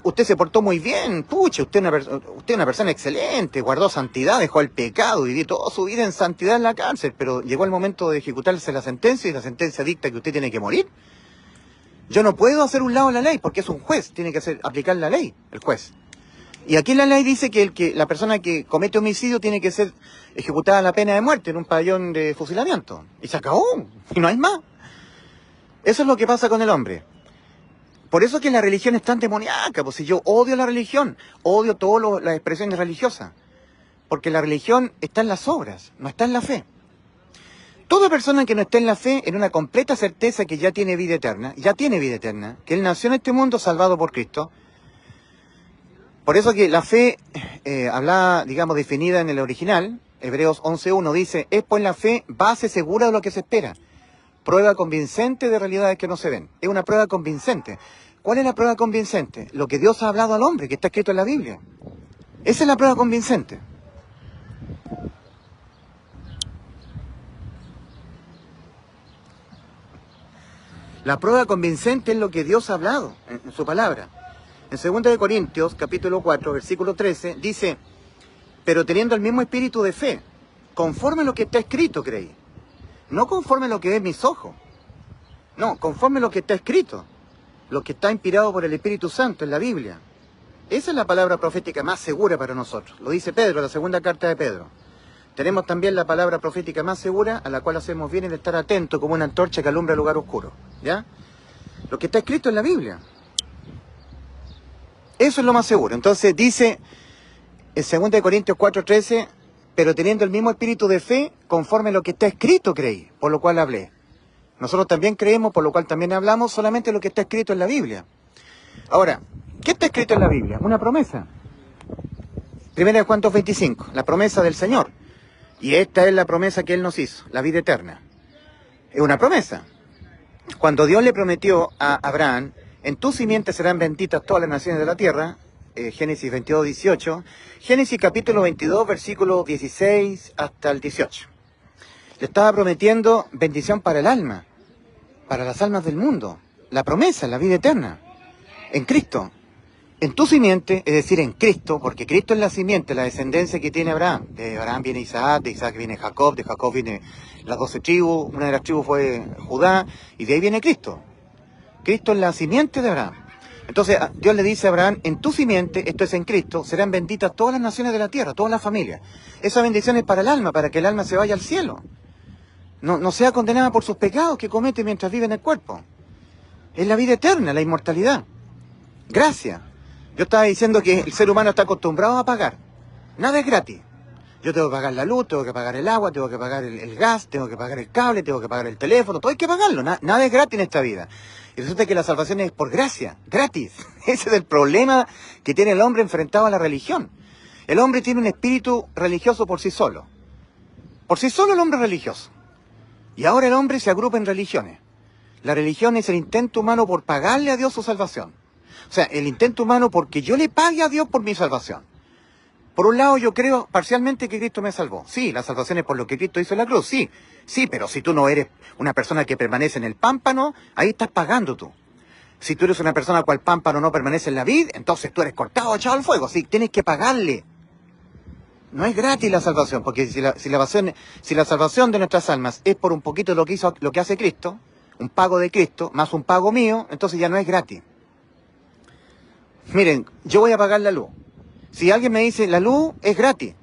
Speaker 1: Usted se portó muy bien, pucha, usted es una persona excelente, guardó santidad, dejó el pecado, vivió toda su vida en santidad en la cárcel, pero llegó el momento de ejecutarse la sentencia y la sentencia dicta que usted tiene que morir. Yo no puedo hacer un lado la ley porque es un juez, tiene que aplicar la ley, el juez. Y aquí la ley dice que la persona que comete homicidio tiene que ser ejecutada la pena de muerte en un pabellón de fusilamiento. Y se acabó, y no hay más. Eso es lo que pasa con el hombre. Por eso que la religión es tan demoníaca, pues si yo odio la religión, odio todas las expresiones religiosas, porque la religión está en las obras, no está en la fe. Toda persona que no esté en la fe, en una completa certeza que ya tiene vida eterna, que él nació en este mundo salvado por Cristo. Por eso que la fe, hablada, digamos, definida en el original, Hebreos 11.1 dice, es pues la fe base segura de lo que se espera, prueba convincente de realidades que no se ven. Es una prueba convincente. ¿Cuál es la prueba convincente? Lo que Dios ha hablado al hombre, que está escrito en la Biblia. Esa es la prueba convincente. La prueba convincente es lo que Dios ha hablado en su palabra. En 2 Corintios, capítulo 4, versículo 13, dice, pero teniendo el mismo espíritu de fe, conforme a lo que está escrito, creí. No conforme a lo que ven mis ojos. No, conforme a lo que está escrito. Lo que está inspirado por el Espíritu Santo en la Biblia. Esa es la palabra profética más segura para nosotros. Lo dice Pedro, la segunda carta de Pedro. Tenemos también la palabra profética más segura, a la cual hacemos bien en estar atentos como una antorcha que alumbra el lugar oscuro. ¿Ya? Lo que está escrito en la Biblia. Eso es lo más seguro. Entonces dice en 2 Corintios 4:13, pero teniendo el mismo espíritu de fe, conforme a lo que está escrito creí, por lo cual hablé. Nosotros también creemos, por lo cual también hablamos, solamente lo que está escrito en la Biblia. Ahora, ¿qué está escrito en la Biblia? Una promesa. 1 Juan 2:25, la promesa del Señor. Y esta es la promesa que Él nos hizo, la vida eterna. Es una promesa. Cuando Dios le prometió a Abraham, en tu simiente serán benditas todas las naciones de la tierra, Génesis 22:18, Génesis capítulo 22, versículo 16 hasta el 18. Le estaba prometiendo bendición para el alma, para las almas del mundo. La promesa, la vida eterna, en Cristo. En tu simiente, es decir, en Cristo, porque Cristo es la simiente, la descendencia que tiene Abraham. De Abraham viene Isaac, de Isaac viene Jacob, de Jacob viene las 12 tribus, una de las tribus fue Judá, y de ahí viene Cristo. Cristo es la simiente de Abraham. Entonces Dios le dice a Abraham, en tu simiente, esto es en Cristo, serán benditas todas las naciones de la tierra, todas las familias. Esa bendición es para el alma, para que el alma se vaya al cielo. No sea condenada por sus pecados que comete mientras vive en el cuerpo. Es la vida eterna, la inmortalidad. Gracias. Yo estaba diciendo que el ser humano está acostumbrado a pagar. Nada es gratis. Yo tengo que pagar la luz, tengo que pagar el agua, tengo que pagar el gas, tengo que pagar el cable, tengo que pagar el teléfono, todo hay que pagarlo. Nada es gratis en esta vida. Y resulta que la salvación es por gracia, gratis. Ese es el problema que tiene el hombre enfrentado a la religión. El hombre tiene un espíritu religioso por sí solo. Por sí solo el hombre es religioso. Y ahora el hombre se agrupa en religiones. La religión es el intento humano por pagarle a Dios su salvación. O sea, el intento humano porque yo le pague a Dios por mi salvación. Por un lado, yo creo parcialmente que Cristo me salvó. Sí, la salvación es por lo que Cristo hizo en la cruz, sí. Sí, pero si tú no eres una persona que permanece en el pámpano, ahí estás pagando tú. Si tú eres una persona cual pámpano no permanece en la vid, entonces tú eres cortado, echado al fuego. Sí, tienes que pagarle. No es gratis la salvación, porque si la salvación de nuestras almas es por un poquito de lo que hace Cristo, un pago de Cristo, más un pago mío, entonces ya no es gratis. Miren, yo voy a pagar la luz. Si alguien me dice, la luz es gratis,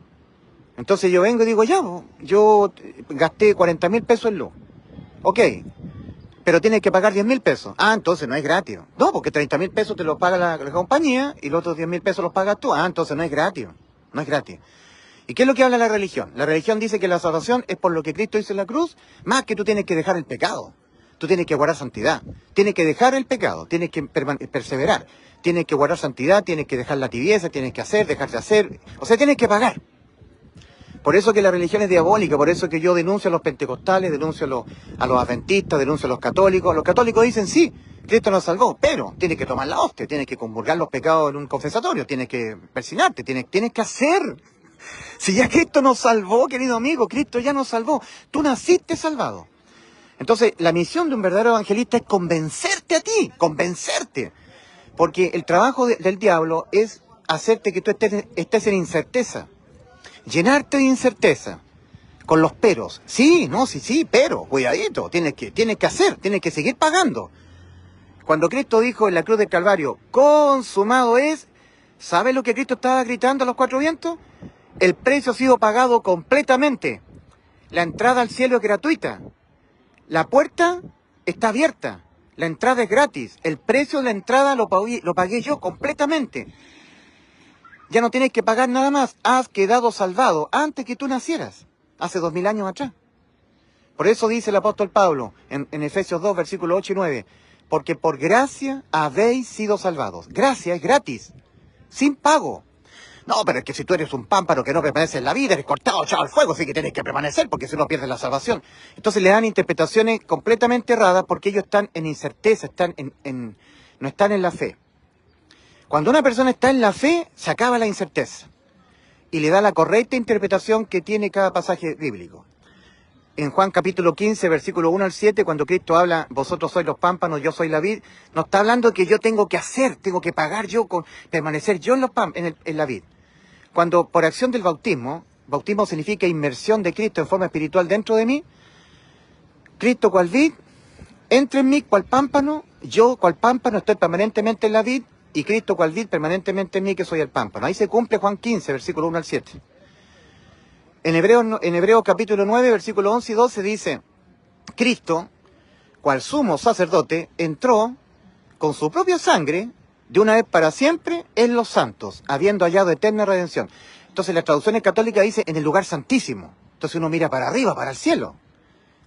Speaker 1: entonces yo vengo y digo, ya, yo gasté 40.000 pesos en luz. Ok, pero tienes que pagar 10.000 pesos. Ah, entonces no es gratis. No, porque 30.000 pesos te los paga la compañía y los otros 10.000 pesos los pagas tú. Ah, entonces no es gratis. No es gratis. ¿Y qué es lo que habla la religión? La religión dice que la salvación es por lo que Cristo hizo en la cruz, más que tú tienes que dejar el pecado. Tú tienes que guardar santidad. Tienes que dejar el pecado. Tienes que perseverar. Tienes que guardar santidad. Tienes que dejar la tibieza. Tienes que hacer, dejar de hacer. O sea, tienes que pagar. Por eso que la religión es diabólica, por eso que yo denuncio a los pentecostales, denuncio a los adventistas, denuncio a los católicos. Los católicos dicen, sí, Cristo nos salvó, pero tienes que tomar la hostia, tienes que comulgar los pecados en un confesatorio, tienes que persinarte, tienes que hacer. Si ya Cristo nos salvó, querido amigo, Cristo ya nos salvó. Tú naciste salvado. Entonces, la misión de un verdadero evangelista es convencerte a ti, convencerte. Porque el trabajo del diablo es hacerte que tú estés en incerteza. Llenarte de incerteza, con los peros. Sí, no, sí, pero, cuidadito, tienes que hacer, tienes que seguir pagando. Cuando Cristo dijo en la cruz del Calvario, consumado es, ¿sabes lo que Cristo estaba gritando a los cuatro vientos? El precio ha sido pagado completamente. La entrada al cielo es gratuita. La puerta está abierta. La entrada es gratis. El precio de la entrada lo pagué yo completamente. Ya no tienes que pagar nada más. Has quedado salvado antes que tú nacieras, hace 2000 años atrás. Por eso dice el apóstol Pablo en Efesios 2, versículos 8 y 9, porque por gracia habéis sido salvados. Gracia es gratis, sin pago. No, pero es que si tú eres un pámpano que no permanece en la vida, eres cortado, echado al fuego, sí que tienes que permanecer, porque si no pierdes la salvación. Entonces le dan interpretaciones completamente erradas porque ellos están en incerteza, no están en la fe. Cuando una persona está en la fe, se acaba la incerteza y le da la correcta interpretación que tiene cada pasaje bíblico. En Juan capítulo 15, versículo 1 al 7, cuando Cristo habla, vosotros sois los pámpanos, yo soy la vid, nos está hablando de que yo tengo que hacer, tengo que pagar yo, permanecer yo en la vid. Cuando por acción del bautismo significa inmersión de Cristo en forma espiritual dentro de mí, Cristo cual vid, entra en mí cual pámpano, yo cual pámpano estoy permanentemente en la vid, y Cristo cual vid permanentemente en mí, que soy el pámpano. Ahí se cumple Juan 15, versículo 1 al 7. En Hebreos capítulo 9, versículo 11 y 12 dice, Cristo, cual sumo sacerdote, entró con su propia sangre, de una vez para siempre, en los santos, habiendo hallado eterna redención. Entonces las traducciones católicas dice en el lugar santísimo. Entonces uno mira para arriba, para el cielo.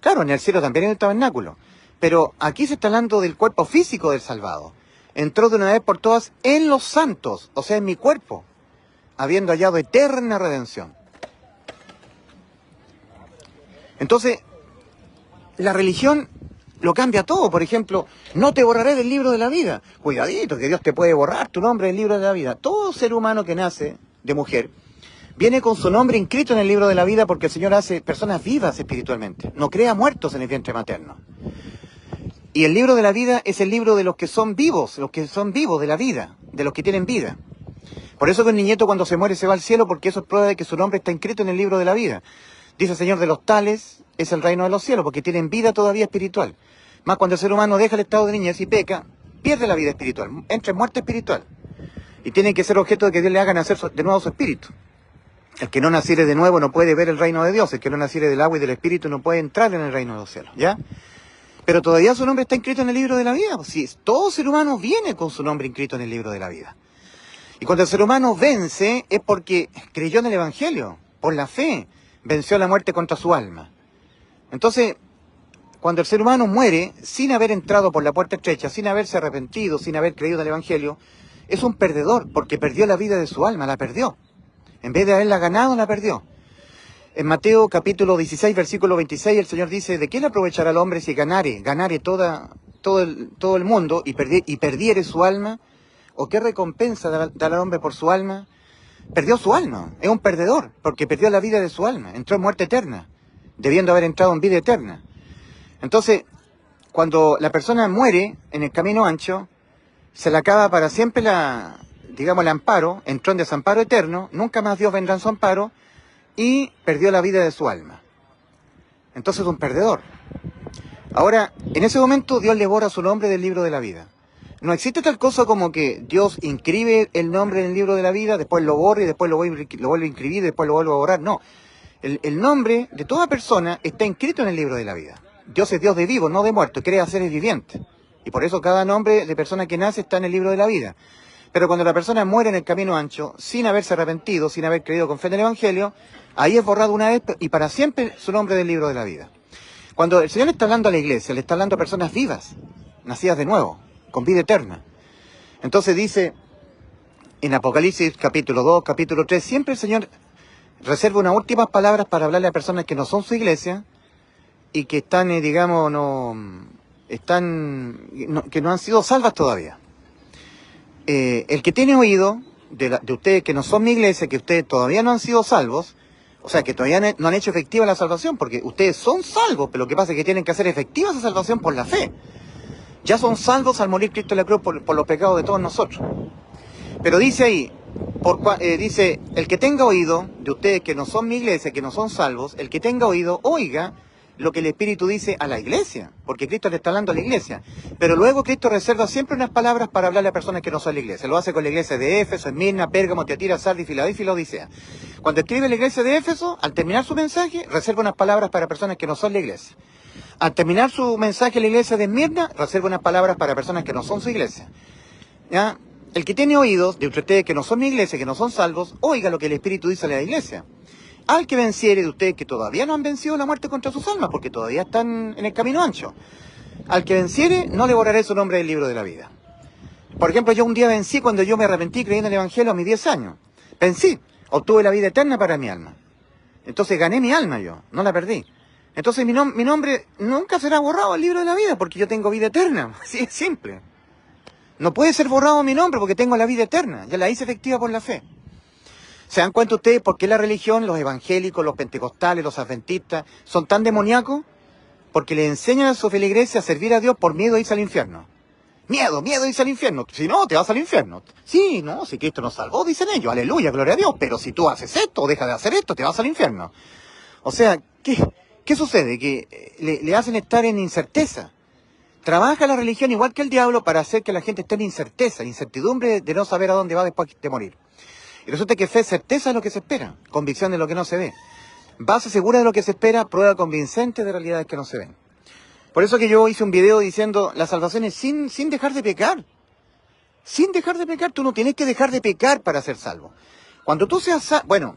Speaker 1: Claro, en el cielo también en el tabernáculo. Pero aquí se está hablando del cuerpo físico del salvado. Entró de una vez por todas en los santos, o sea, en mi cuerpo, habiendo hallado eterna redención. Entonces, la religión lo cambia todo. Por ejemplo, no te borraré del libro de la vida. Cuidadito, que Dios te puede borrar tu nombre del libro de la vida. Todo ser humano que nace de mujer viene con su nombre inscrito en el libro de la vida porque el Señor hace personas vivas espiritualmente. No crea muertos en el vientre materno. Y el libro de la vida es el libro de los que son vivos de la vida, de los que tienen vida. Por eso que un niñito cuando se muere se va al cielo, porque eso es prueba de que su nombre está inscrito en el libro de la vida. Dice el Señor, de los tales es el reino de los cielos, porque tienen vida todavía espiritual. Más cuando el ser humano deja el estado de niñez y peca, pierde la vida espiritual, entra en muerte espiritual. Y tiene que ser objeto de que Dios le haga nacer de nuevo su espíritu. El que no naciere de nuevo no puede ver el reino de Dios. El que no naciere del agua y del espíritu no puede entrar en el reino de los cielos, ¿ya? Pero todavía su nombre está inscrito en el libro de la vida. Si todo ser humano viene con su nombre inscrito en el libro de la vida. Y cuando el ser humano vence es porque creyó en el Evangelio, por la fe, venció la muerte contra su alma. Entonces, cuando el ser humano muere sin haber entrado por la puerta estrecha, sin haberse arrepentido, sin haber creído en el Evangelio, es un perdedor, porque perdió la vida de su alma, la perdió. En vez de haberla ganado, la perdió. En Mateo capítulo 16, versículo 26, el Señor dice, ¿de qué le aprovechará al hombre si ganare todo el mundo y perdiere su alma? ¿O qué recompensa dará al hombre por su alma? Perdió su alma, es un perdedor, porque perdió la vida de su alma, entró en muerte eterna, debiendo haber entrado en vida eterna. Entonces, cuando la persona muere en el camino ancho, se le acaba para siempre el amparo, entró en desamparo eterno, nunca más Dios vendrá en su amparo, y perdió la vida de su alma. Entonces es un perdedor. Ahora, en ese momento Dios le borra su nombre del libro de la vida. No existe tal cosa como que Dios inscribe el nombre en el libro de la vida, después lo borra y después lo vuelve a inscribir y después lo vuelve a borrar. No, el nombre de toda persona está inscrito en el libro de la vida. Dios es Dios de vivos, no de muertos, crea seres vivientes. Y por eso cada nombre de persona que nace está en el libro de la vida. Pero cuando la persona muere en el camino ancho, sin haberse arrepentido, sin haber creído con fe en el Evangelio, ahí es borrado una vez y para siempre su nombre del libro de la vida. Cuando el Señor le está hablando a la iglesia, le está hablando a personas vivas, nacidas de nuevo, con vida eterna. Entonces dice en Apocalipsis capítulo 2, capítulo 3, siempre el Señor reserva unas últimas palabras para hablarle a personas que no son su iglesia y que están, que no han sido salvas todavía. El que tiene oído de ustedes que no son mi iglesia, que ustedes todavía no han sido salvos, o sea, que todavía no han hecho efectiva la salvación, porque ustedes son salvos, pero lo que pasa es que tienen que hacer efectiva esa salvación por la fe. Ya son salvos al morir Cristo en la cruz por los pecados de todos nosotros. Pero dice ahí, dice, el que tenga oído de ustedes que no son mi iglesia, que no son salvos, el que tenga oído, oiga lo que el Espíritu dice a la iglesia, porque Cristo le está hablando a la iglesia. Pero luego Cristo reserva siempre unas palabras para hablarle a personas que no son la iglesia. Lo hace con la iglesia de Éfeso, Esmirna, Pérgamo, Tiatira, Sardis, Filadelfia y Laodicea. Cuando escribe la iglesia de Éfeso, al terminar su mensaje, reserva unas palabras para personas que no son la iglesia. Al terminar su mensaje a la iglesia de Esmirna, reserva unas palabras para personas que no son su iglesia. ¿Ya? El que tiene oídos de ustedes que no son mi iglesia, que no son salvos, oiga lo que el Espíritu dice a la iglesia. Al que venciere de ustedes que todavía no han vencido la muerte contra sus almas, porque todavía están en el camino ancho. Al que venciere, no le borraré su nombre del libro de la vida. Por ejemplo, yo un día vencí cuando yo me arrepentí creyendo en el Evangelio a mis 10 años. Vencí, obtuve la vida eterna para mi alma. Entonces gané mi alma yo, no la perdí. Entonces mi nombre nunca será borrado del libro de la vida, porque yo tengo vida eterna. Así es simple. No puede ser borrado mi nombre porque tengo la vida eterna. Ya la hice efectiva por la fe. ¿Se dan cuenta ustedes por qué la religión, los evangélicos, los pentecostales, los adventistas, son tan demoníacos? Porque le enseñan a su feligresia a servir a Dios por miedo a irse al infierno. Miedo a irse al infierno. Si no, te vas al infierno. Sí, no, si Cristo nos salvó, dicen ellos. Aleluya, gloria a Dios. Pero si tú haces esto o dejas de hacer esto, te vas al infierno. O sea, ¿qué sucede? Que le hacen estar en incerteza. Trabaja la religión igual que el diablo para hacer que la gente esté en incertidumbre de no saber a dónde va después de morir. Y resulta que fe es certeza de lo que se espera, convicción de lo que no se ve. Base segura de lo que se espera, prueba convincente de realidades que no se ven. Por eso que yo hice un video diciendo, la salvación es sin dejar de pecar. Sin dejar de pecar, tú no tienes que dejar de pecar para ser salvo. Cuando tú seas salvo, bueno,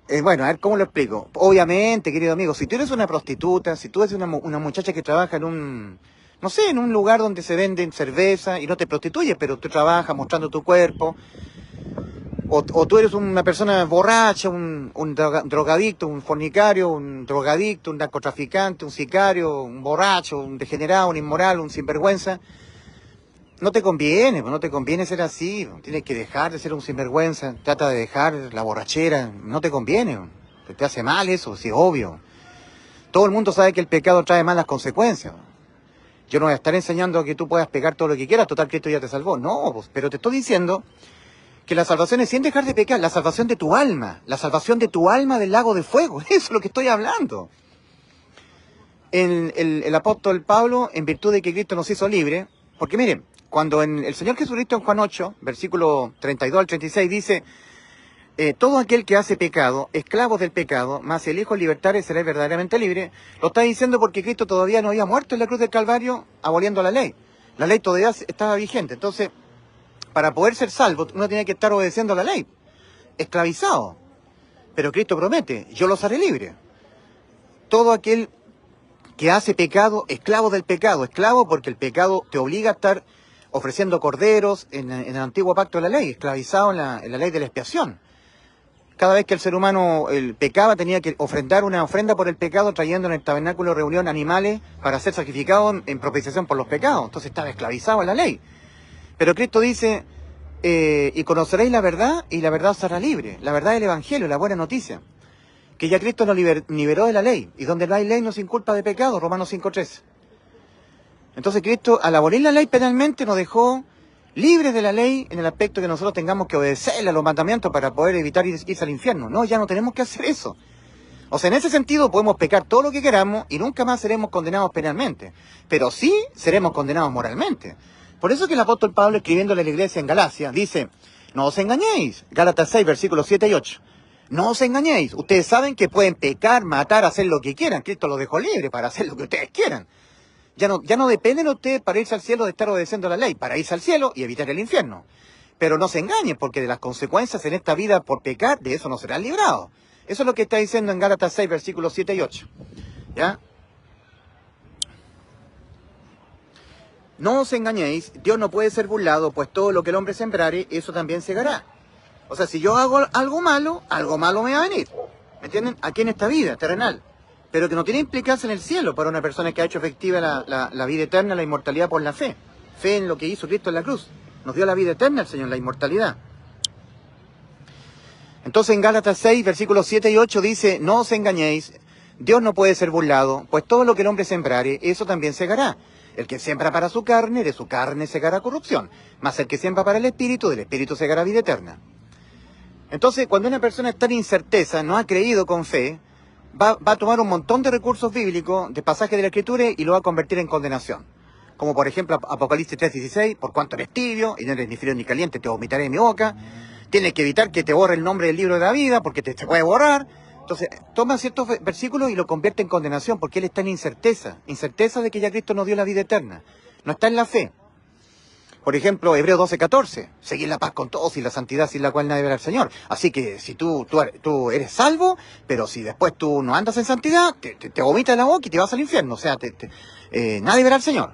Speaker 1: a ver, ¿cómo lo explico? Obviamente, querido amigo, si tú eres una prostituta, si tú eres una muchacha que trabaja en un lugar donde se venden cerveza y no te prostituyes, pero tú trabajas mostrando tu cuerpo, o tú eres una persona borracha, un drogadicto, un fornicario, un drogadicto, un narcotraficante, un sicario, un borracho, un degenerado, un inmoral, un sinvergüenza, no te conviene ser así, tienes que dejar de ser un sinvergüenza, trata de dejar la borrachera, no te conviene, te hace mal eso, sí, obvio. Todo el mundo sabe que el pecado trae malas consecuencias. Yo no voy a estar enseñando que tú puedas pecar todo lo que quieras, total Cristo ya te salvó, no, pero te estoy diciendo que la salvación es sin dejar de pecar, la salvación de tu alma del lago de fuego, eso es lo que estoy hablando. El apóstol Pablo, en virtud de que Cristo nos hizo libres, porque miren, cuando el Señor Jesucristo en Juan 8, versículo 32 al 36 dice, todo aquel que hace pecado, esclavo del pecado, mas el Hijo libertario será verdaderamente libre, lo está diciendo porque Cristo todavía no había muerto en la cruz del Calvario aboliendo la ley. La ley todavía estaba vigente, entonces para poder ser salvo, uno tiene que estar obedeciendo la ley, esclavizado. Pero Cristo promete, yo los haré libres. Todo aquel que hace pecado, esclavo del pecado, esclavo porque el pecado te obliga a estar ofreciendo corderos en el antiguo pacto de la ley, esclavizado en la ley de la expiación. Cada vez que el ser humano pecaba tenía que ofrendar una ofrenda por el pecado, trayendo en el tabernáculo de reunión animales para ser sacrificados en propiciación por los pecados. Entonces estaba esclavizado en la ley. Pero Cristo dice, y conoceréis la verdad, y la verdad os hará libre. La verdad del Evangelio, la buena noticia. Que ya Cristo nos liberó de la ley. Y donde no hay ley no se inculpa de pecado, Romanos 5:13. Entonces Cristo, al abolir la ley penalmente, nos dejó libres de la ley en el aspecto que nosotros tengamos que obedecerle a los mandamientos para poder evitar irse al infierno. No, ya no tenemos que hacer eso. O sea, en ese sentido podemos pecar todo lo que queramos y nunca más seremos condenados penalmente. Pero sí seremos condenados moralmente. Por eso que el apóstol Pablo, escribiéndole a la iglesia en Galacia, dice, no os engañéis. Gálatas 6, versículos 7 y 8. No os engañéis. Ustedes saben que pueden pecar, matar, hacer lo que quieran. Cristo los dejó libre para hacer lo que ustedes quieran. Ya no dependen de ustedes para irse al cielo de estar obedeciendo la ley, para irse al cielo y evitar el infierno. Pero no se engañen, porque de las consecuencias en esta vida por pecar, de eso no serán librados. Eso es lo que está diciendo en Gálatas 6, versículos 7 y 8. ¿Ya? No os engañéis, Dios no puede ser burlado, pues todo lo que el hombre sembrare, eso también segará. O sea, si yo hago algo malo me va a venir. ¿Me entienden? Aquí en esta vida terrenal. Pero que no tiene implicancia en el cielo para una persona que ha hecho efectiva la vida eterna, la inmortalidad por la fe. Fe en lo que hizo Cristo en la cruz. Nos dio la vida eterna el Señor, la inmortalidad. Entonces en Gálatas 6, versículos 7 y 8 dice, no os engañéis, Dios no puede ser burlado, pues todo lo que el hombre sembrare, eso también segará. El que siembra para su carne, de su carne segará corrupción, mas el que siembra para el espíritu, del espíritu segará vida eterna. Entonces, cuando una persona está en incerteza, no ha creído con fe, va a tomar un montón de recursos bíblicos, de pasajes de la Escritura, y lo va a convertir en condenación. Como por ejemplo Apocalipsis 3:16, por cuanto eres tibio, y no eres ni frío ni caliente, te vomitaré de mi boca. Tienes que evitar que te borre el nombre del libro de la vida, porque te puede borrar. Entonces, toma ciertos versículos y lo convierte en condenación, porque él está en incerteza. Incerteza de que ya Cristo nos dio la vida eterna. No está en la fe. Por ejemplo, Hebreos 12:14, seguir la paz con todos y la santidad sin la cual nadie verá al Señor. Así que si tú eres salvo, pero si después tú no andas en santidad, te vomitas la boca y te vas al infierno. O sea, nadie verá al Señor.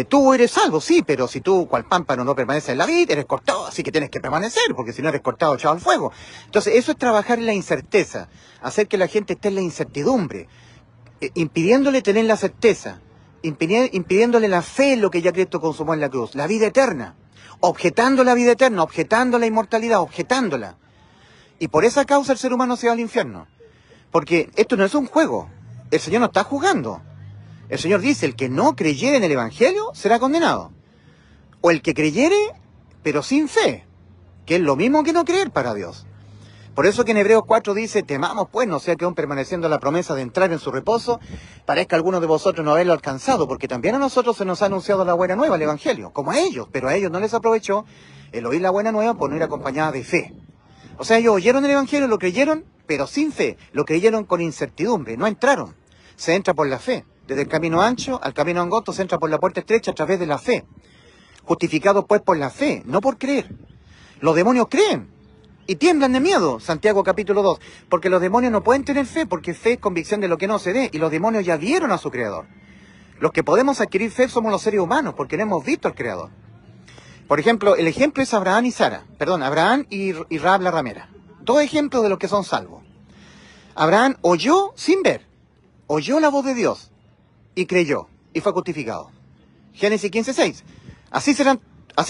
Speaker 1: Tú eres salvo, sí, pero si tú, cual pámpano, no permaneces en la vid, eres cortado, así que tienes que permanecer, porque si no eres cortado, echado al fuego. Entonces, eso es trabajar en la incerteza, hacer que la gente esté en la incertidumbre, impidiéndole tener la certeza, impidiéndole la fe en lo que ya Cristo consumó en la cruz, la vida eterna, objetando la vida eterna, objetando la inmortalidad, objetándola. Y por esa causa el ser humano se va al infierno. Porque esto no es un juego, el Señor no está jugando. El Señor dice, el que no creyere en el Evangelio será condenado. O el que creyere, pero sin fe, que es lo mismo que no creer para Dios. Por eso que en Hebreos 4 dice, temamos pues, no sea que aún permaneciendo la promesa de entrar en su reposo, parezca a alguno de vosotros no haberlo alcanzado, porque también a nosotros se nos ha anunciado la buena nueva, el Evangelio, como a ellos, pero a ellos no les aprovechó el oír la buena nueva por no ir acompañada de fe. O sea, ellos oyeron el Evangelio, lo creyeron, pero sin fe, lo creyeron con incertidumbre, no entraron. Se entra por la fe. Desde el camino ancho al camino angosto se entra por la puerta estrecha a través de la fe. Justificados pues por la fe, no por creer. Los demonios creen y tiemblan de miedo, Santiago capítulo 2, porque los demonios no pueden tener fe, porque fe es convicción de lo que no se ve, y los demonios ya vieron a su creador. Los que podemos adquirir fe somos los seres humanos, porque no hemos visto al creador. Por ejemplo, el ejemplo es Abraham y Rahab la ramera. Dos ejemplos de los que son salvos. Abraham oyó sin ver, oyó la voz de Dios, y creyó, y fue justificado. Génesis 15:6. Así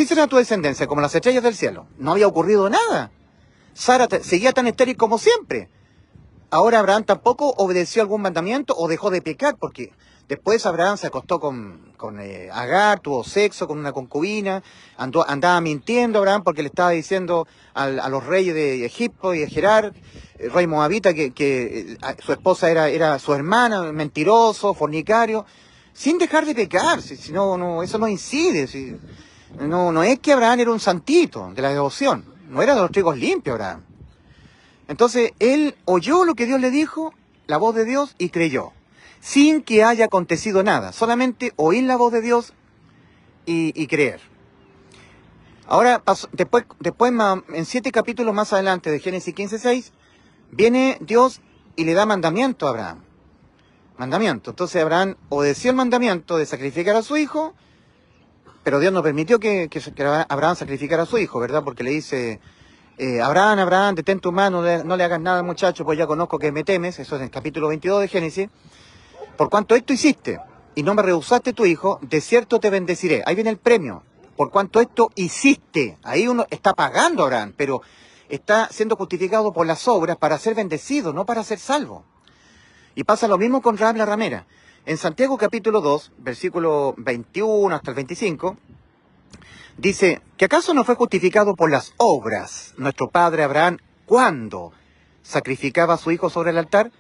Speaker 1: será tu descendencia, como las estrellas del cielo. No había ocurrido nada. Sara seguía tan estéril como siempre. Ahora Abraham tampoco obedeció algún mandamiento o dejó de pecar, porque después Abraham se acostó con Agar, tuvo sexo con una concubina, andaba mintiendo Abraham porque le estaba diciendo a los reyes de Egipto y de Gerar, el rey moabita, que su esposa era su hermana, mentiroso, fornicario, sin dejar de pecar. Si no, eso no incide. No es que Abraham era un santito de la devoción, no era de los trigos limpios Abraham. Entonces, él oyó lo que Dios le dijo, la voz de Dios, y creyó, sin que haya acontecido nada, solamente oír la voz de Dios y creer. Ahora, después en 7 capítulos más adelante de Génesis 15:6, viene Dios y le da mandamiento a Abraham. Mandamiento. Entonces Abraham obedeció el mandamiento de sacrificar a su hijo, pero Dios no permitió que Abraham sacrificara a su hijo, ¿verdad? Porque le dice, Abraham, detén tu mano, no le hagas nada, muchacho, pues ya conozco que me temes. Eso es en el capítulo 22 de Génesis. Por cuanto esto hiciste y no me rehusaste tu hijo, de cierto te bendeciré. Ahí viene el premio. Por cuanto esto hiciste, ahí uno está pagando a Abraham, pero está siendo justificado por las obras para ser bendecido, no para ser salvo. Y pasa lo mismo con Rahab la ramera. En Santiago capítulo 2, versículo 21 hasta el 25, Dice, ¿que acaso no fue justificado por las obras nuestro padre Abraham cuando sacrificaba a su hijo sobre el altar?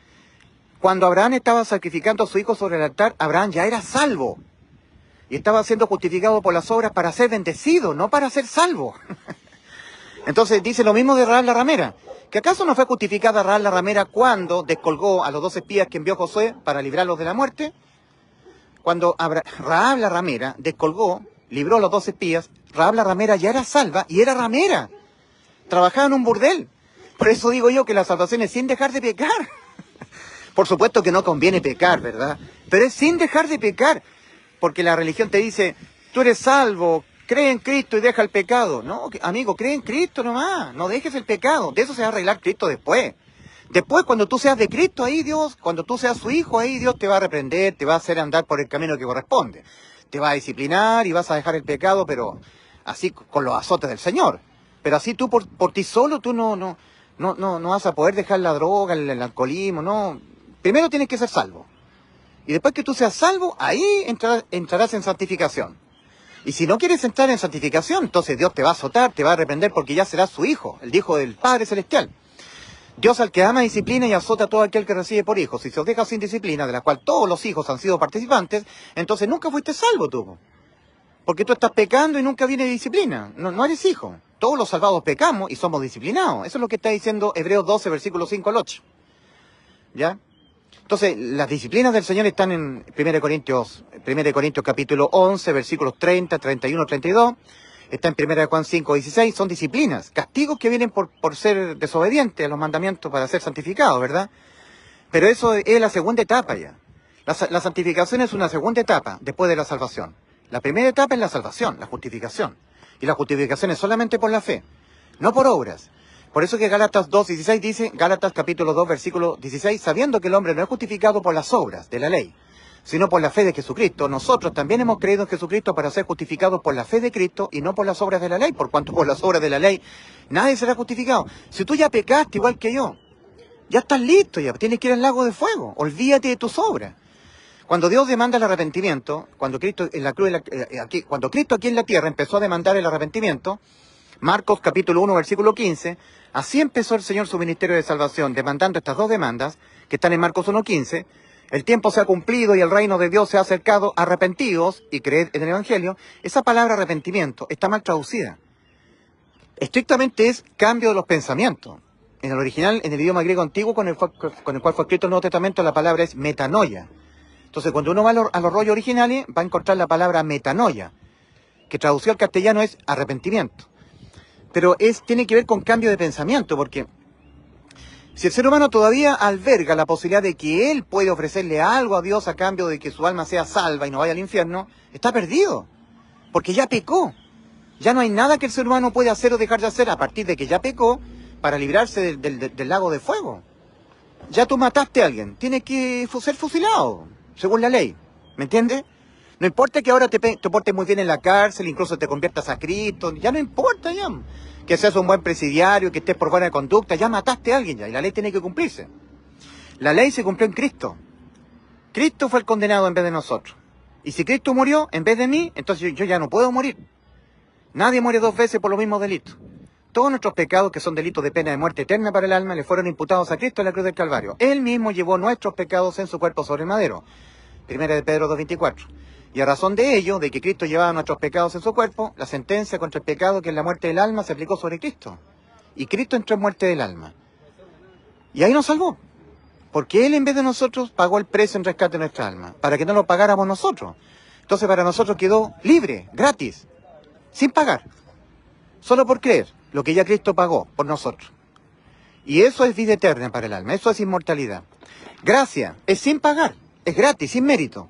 Speaker 1: Cuando Abraham estaba sacrificando a su hijo sobre el altar, Abraham ya era salvo. Y estaba siendo justificado por las obras para ser bendecido, no para ser salvo. Entonces dice lo mismo de Rahab la ramera. ¿Que acaso no fue justificada Rahab la ramera cuando descolgó a los 2 espías que envió Josué para librarlos de la muerte? Cuando Rahab la ramera descolgó, libró a los 2 espías, Rahab la ramera ya era salva y era ramera. Trabajaba en un burdel. Por eso digo yo que la salvación es sin dejar de pecar. Por supuesto que no conviene pecar, ¿verdad? Pero es sin dejar de pecar. Porque la religión te dice, tú eres salvo, cree en Cristo y deja el pecado. No, amigo, cree en Cristo nomás, no dejes el pecado. De eso se va a arreglar Cristo después. Después, cuando tú seas de Cristo, ahí Dios, cuando tú seas su hijo, ahí Dios te va a reprender, te va a hacer andar por el camino que corresponde. Te va a disciplinar y vas a dejar el pecado, pero así con los azotes del Señor. Pero así tú por ti solo, tú no vas a poder dejar la droga, el alcoholismo, no. Primero tienes que ser salvo. Y después que tú seas salvo, ahí entrarás en santificación. Y si no quieres entrar en santificación, entonces Dios te va a azotar, te va a reprender porque ya serás su hijo, el hijo del Padre Celestial. Dios al que ama disciplina y azota a todo aquel que recibe por hijo. Si se os deja sin disciplina, de la cual todos los hijos han sido participantes, entonces nunca fuiste salvo tú. Porque tú estás pecando y nunca viene disciplina. No eres hijo. Todos los salvados pecamos y somos disciplinados. Eso es lo que está diciendo Hebreos 12, versículos 5 al 8. ¿Ya? Entonces, las disciplinas del Señor están en 1 Corintios capítulo 11, versículos 30, 31, 32. Está en 1 Juan 5, 16. Son disciplinas, castigos que vienen por ser desobediente a los mandamientos para ser santificado, ¿verdad? Pero eso es la segunda etapa ya. La santificación es una segunda etapa después de la salvación. La primera etapa es la salvación, la justificación. Y la justificación es solamente por la fe, no por obras. Por eso que Gálatas 2:16 dice, Gálatas capítulo 2, versículo 16, sabiendo que el hombre no es justificado por las obras de la ley, sino por la fe de Jesucristo, nosotros también hemos creído en Jesucristo para ser justificados por la fe de Cristo y no por las obras de la ley, por cuanto por las obras de la ley nadie será justificado. Si tú ya pecaste igual que yo, ya estás listo, ya tienes que ir al lago de fuego, olvídate de tus obras. Cuando Dios demanda el arrepentimiento, cuando Cristo en la cruz, cuando Cristo aquí en la tierra empezó a demandar el arrepentimiento, Marcos capítulo 1, versículo 15, así empezó el Señor su ministerio de salvación, demandando estas dos demandas, que están en Marcos 1:15, el tiempo se ha cumplido y el reino de Dios se ha acercado, arrepentidos y creed en el Evangelio. Esa palabra arrepentimiento está mal traducida. Estrictamente es cambio de los pensamientos. En el original, en el idioma griego antiguo con el cual fue escrito el Nuevo Testamento, la palabra es metanoia. Entonces, cuando uno va a los rollos originales, va a encontrar la palabra metanoia, que traducido al castellano es arrepentimiento. Pero tiene que ver con cambio de pensamiento, porque si el ser humano todavía alberga la posibilidad de que él puede ofrecerle algo a Dios a cambio de que su alma sea salva y no vaya al infierno, está perdido, porque ya pecó. Ya no hay nada que el ser humano pueda hacer o dejar de hacer a partir de que ya pecó para librarse del lago de fuego. Ya tú mataste a alguien, tienes que ser fusilado, según la ley, ¿me entiendes? No importa que ahora te portes muy bien en la cárcel, incluso te conviertas a Cristo, ya no importa ya. Que seas un buen presidiario, que estés por buena conducta, ya mataste a alguien ya, y la ley tiene que cumplirse. La ley se cumplió en Cristo. Cristo fue el condenado en vez de nosotros. Y si Cristo murió en vez de mí, entonces yo ya no puedo morir. Nadie muere 2 veces por los mismos delitos. Todos nuestros pecados, que son delitos de pena de muerte eterna para el alma, le fueron imputados a Cristo en la cruz del Calvario. Él mismo llevó nuestros pecados en su cuerpo sobre el madero. 1 de Pedro 2:24. Y a razón de ello, de que Cristo llevaba nuestros pecados en su cuerpo, la sentencia contra el pecado, que es la muerte del alma, se aplicó sobre Cristo. Y Cristo entró en muerte del alma. Y ahí nos salvó. Porque Él, en vez de nosotros, pagó el precio en rescate de nuestra alma, para que no lo pagáramos nosotros. Entonces para nosotros quedó libre, gratis, sin pagar. Solo por creer lo que ya Cristo pagó por nosotros. Y eso es vida eterna para el alma, eso es inmortalidad. Gracia es sin pagar, es gratis, sin mérito.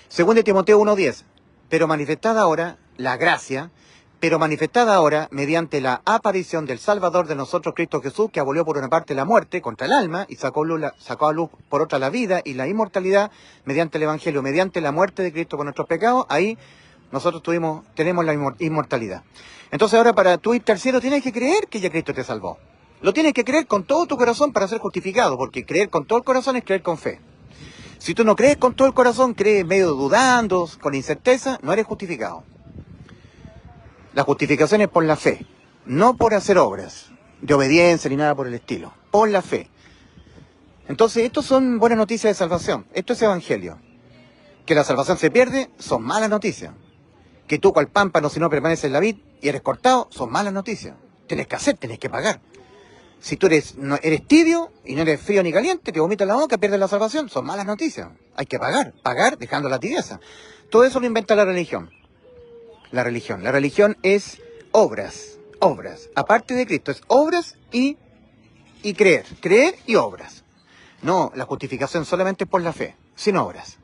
Speaker 1: Según de Timoteo 1:10, pero manifestada ahora la gracia, pero manifestada ahora mediante la aparición del Salvador de nosotros, Cristo Jesús, que abolió por una parte la muerte contra el alma y sacó a luz por otra la vida y la inmortalidad mediante el Evangelio, mediante la muerte de Cristo por nuestros pecados. Ahí nosotros tenemos la inmortalidad. Entonces ahora para tú irte al cielo tienes que creer que ya Cristo te salvó. Lo tienes que creer con todo tu corazón para ser justificado, porque creer con todo el corazón es creer con fe. Si tú no crees con todo el corazón, crees medio dudando, con incerteza, no eres justificado. La justificación es por la fe, no por hacer obras de obediencia ni nada por el estilo, por la fe. Entonces, estos son buenas noticias de salvación. Esto es evangelio. Que la salvación se pierde, son malas noticias. Que tú cual pámpano, si no permaneces en la vid y eres cortado, son malas noticias. Tienes que hacer, tienes que pagar. Si tú eres tibio y no eres frío ni caliente, te vomitas la boca, pierdes la salvación, son malas noticias. Hay que pagar dejando la tibieza. Todo eso lo inventa la religión. La religión es obras. Aparte de Cristo, es obras y creer y obras. No, la justificación solamente es por la fe, sin obras.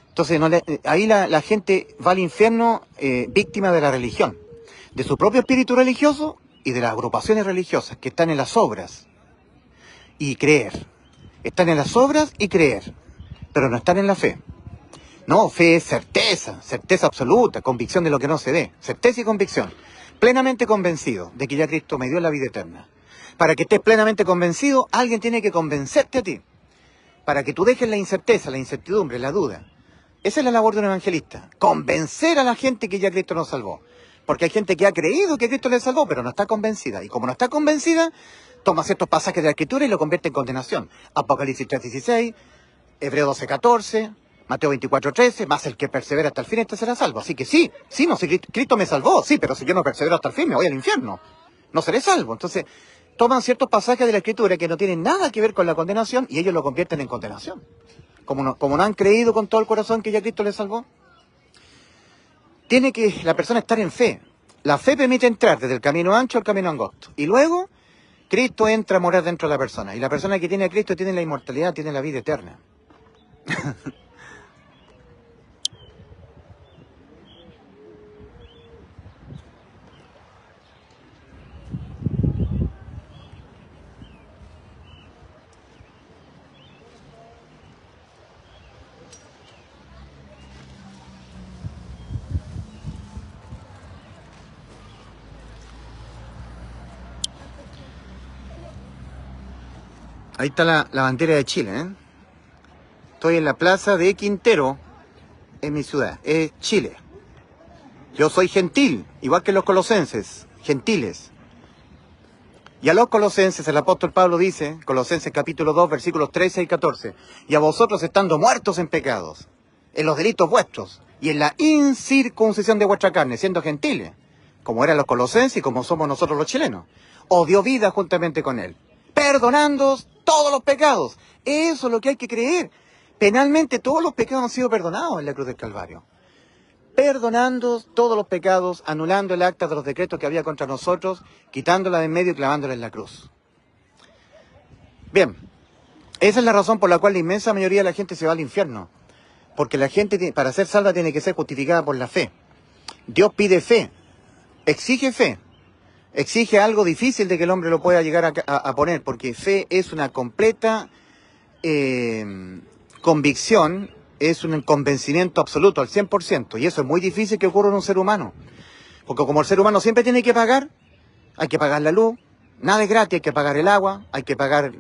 Speaker 1: Entonces, ahí la gente va al infierno víctima de la religión, de su propio espíritu religioso y de las agrupaciones religiosas que están en las obras y creer. Están en las obras y creer, pero no están en la fe. No, fe es certeza absoluta, convicción de lo que no se ve, certeza y convicción. Plenamente convencido de que ya Cristo me dio la vida eterna. Para que estés plenamente convencido, alguien tiene que convencerte a ti. Para que tú dejes la incerteza, la incertidumbre, la duda. Esa es la labor de un evangelista. Convencer a la gente que ya Cristo nos salvó. Porque hay gente que ha creído que Cristo le salvó, pero no está convencida. Y como no está convencida, toma ciertos pasajes de la Escritura y lo convierte en condenación. Apocalipsis 3:16, Hebreo 12:14, Mateo 24:13, más el que persevera hasta el fin, este será salvo. Así que sí, no, si Cristo me salvó, sí, pero si yo no persevero hasta el fin, me voy al infierno. No seré salvo. Entonces, toman ciertos pasajes de la Escritura que no tienen nada que ver con la condenación y ellos lo convierten en condenación. Como no han creído con todo el corazón que ya Cristo les salvó, tiene que la persona estar en fe. La fe permite entrar desde el camino ancho al camino angosto. Y luego, Cristo entra a morar dentro de la persona. Y la persona que tiene a Cristo tiene la inmortalidad, tiene la vida eterna. Ahí está la bandera de Chile, ¿eh? Estoy en la plaza de Quintero, en mi ciudad, es Chile. Yo soy gentil, igual que los colosenses, gentiles. Y a los colosenses el apóstol Pablo dice, Colosenses capítulo 2, versículos 13 y 14, y a vosotros estando muertos en pecados, en los delitos vuestros, y en la incircuncisión de vuestra carne, siendo gentiles, como eran los colosenses y como somos nosotros los chilenos, os dio vida juntamente con él, perdonándoos todos los pecados. Eso es lo que hay que creer. Penalmente todos los pecados han sido perdonados en la cruz del Calvario. Perdonando todos los pecados, anulando el acta de los decretos que había contra nosotros, quitándola de en medio y clavándola en la cruz. Bien, esa es la razón por la cual la inmensa mayoría de la gente se va al infierno. Porque la gente, para ser salva, tiene que ser justificada por la fe. Dios pide fe, exige algo difícil de que el hombre lo pueda llegar a poner, porque fe es una completa convicción, es un convencimiento absoluto al 100%, y eso es muy difícil que ocurra en un ser humano, porque como el ser humano siempre tiene que pagar, hay que pagar la luz, nada es gratis, hay que pagar el agua, hay que pagar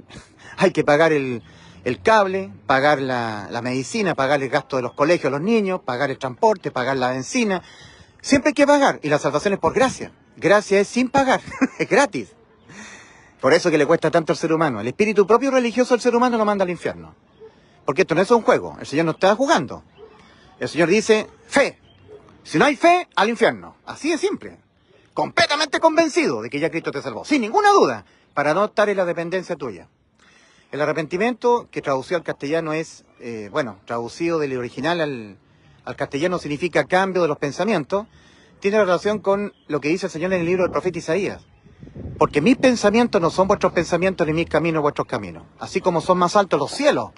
Speaker 1: el cable, pagar la medicina, pagar el gasto de los colegios a los niños, pagar el transporte, pagar la benzina, siempre hay que pagar, y la salvación es por gracia. Gracia es sin pagar, es gratis. Por eso que le cuesta tanto al ser humano. El espíritu propio religioso del ser humano lo manda al infierno. Porque esto no es un juego, el Señor no está jugando. El Señor dice, fe. Si no hay fe, al infierno. Así de simple. Completamente convencido de que ya Cristo te salvó. Sin ninguna duda, para no estar en la dependencia tuya. El arrepentimiento, que traducido al castellano es, traducido del original al castellano significa cambio de los pensamientos, tiene relación con lo que dice el Señor en el libro del profeta Isaías. Porque mis pensamientos no son vuestros pensamientos, ni mis caminos vuestros caminos. Así como son más altos los cielos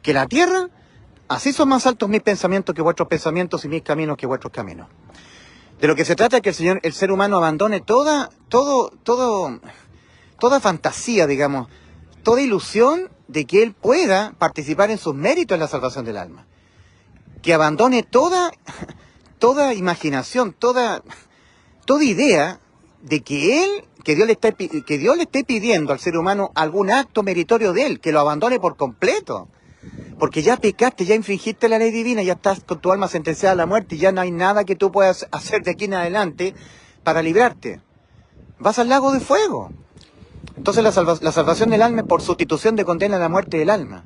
Speaker 1: que la tierra, así son más altos mis pensamientos que vuestros pensamientos y mis caminos que vuestros caminos. De lo que se trata es que el ser humano abandone toda fantasía, digamos, toda ilusión de que él pueda participar en sus méritos en la salvación del alma. Que abandone toda imaginación, toda idea de que Dios le esté pidiendo al ser humano algún acto meritorio de él, que lo abandone por completo. Porque ya pecaste, ya infringiste la ley divina, ya estás con tu alma sentenciada a la muerte y ya no hay nada que tú puedas hacer de aquí en adelante para librarte. Vas al lago de fuego. Entonces la salvación del alma es por sustitución de condena a la muerte del alma.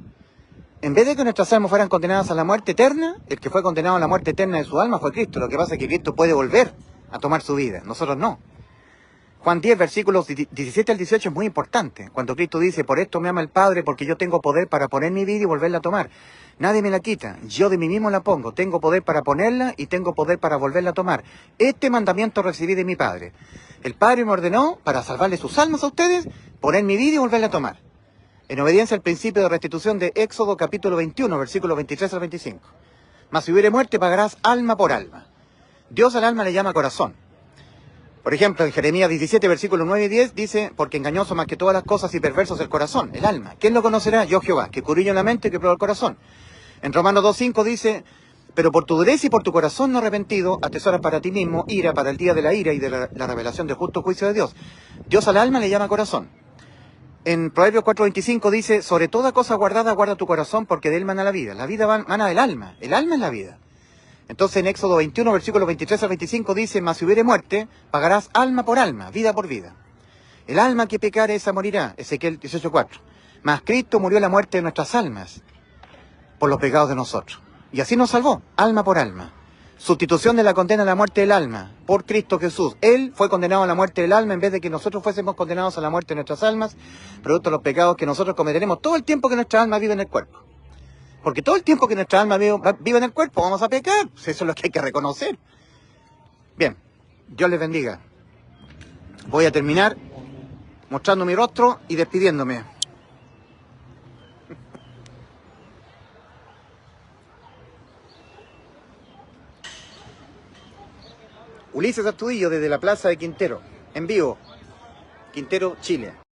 Speaker 1: En vez de que nuestras almas fueran condenadas a la muerte eterna, el que fue condenado a la muerte eterna de su alma fue Cristo. Lo que pasa es que Cristo puede volver a tomar su vida, nosotros no. Juan 10, versículos 17 al 18 es muy importante. Cuando Cristo dice, por esto me ama el Padre, porque yo tengo poder para poner mi vida y volverla a tomar. Nadie me la quita, yo de mí mismo la pongo. Tengo poder para ponerla y tengo poder para volverla a tomar. Este mandamiento recibí de mi Padre. El Padre me ordenó, para salvarle sus almas a ustedes, poner mi vida y volverla a tomar. En obediencia al principio de restitución de Éxodo capítulo 21, versículos 23 al 25. Mas si hubiere muerte, pagarás alma por alma. Dios al alma le llama corazón. Por ejemplo, en Jeremías 17, versículos 9 y 10, dice, porque engañoso más que todas las cosas y perverso es el corazón, el alma. ¿Quién lo conocerá? Yo Jehová, que escudriño la mente y que prueba el corazón. En Romanos 2.5 dice, pero por tu dureza y por tu corazón no arrepentido, atesoras para ti mismo ira para el día de la ira y de la revelación del justo juicio de Dios. Dios al alma le llama corazón. En Proverbios 4.25 dice, sobre toda cosa guardada, guarda tu corazón, porque de él mana la vida. La vida mana del alma. El alma es la vida. Entonces en Éxodo 21, versículos 23 al 25 dice, mas si hubiere muerte, pagarás alma por alma, vida por vida. El alma que pecare, esa morirá. Ezequiel 18.4. Mas Cristo murió la muerte de nuestras almas por los pecados de nosotros. Y así nos salvó, alma por alma. Sustitución de la condena a la muerte del alma por Cristo Jesús. Él fue condenado a la muerte del alma en vez de que nosotros fuésemos condenados a la muerte de nuestras almas, producto de los pecados que nosotros cometeremos todo el tiempo que nuestra alma vive en el cuerpo. Porque todo el tiempo que nuestra alma vive en el cuerpo vamos a pecar. Eso es lo que hay que reconocer. Bien, Dios les bendiga. Voy a terminar mostrando mi rostro y despidiéndome. Ulises Astudillo desde la Plaza de Quintero, en vivo, Quintero, Chile.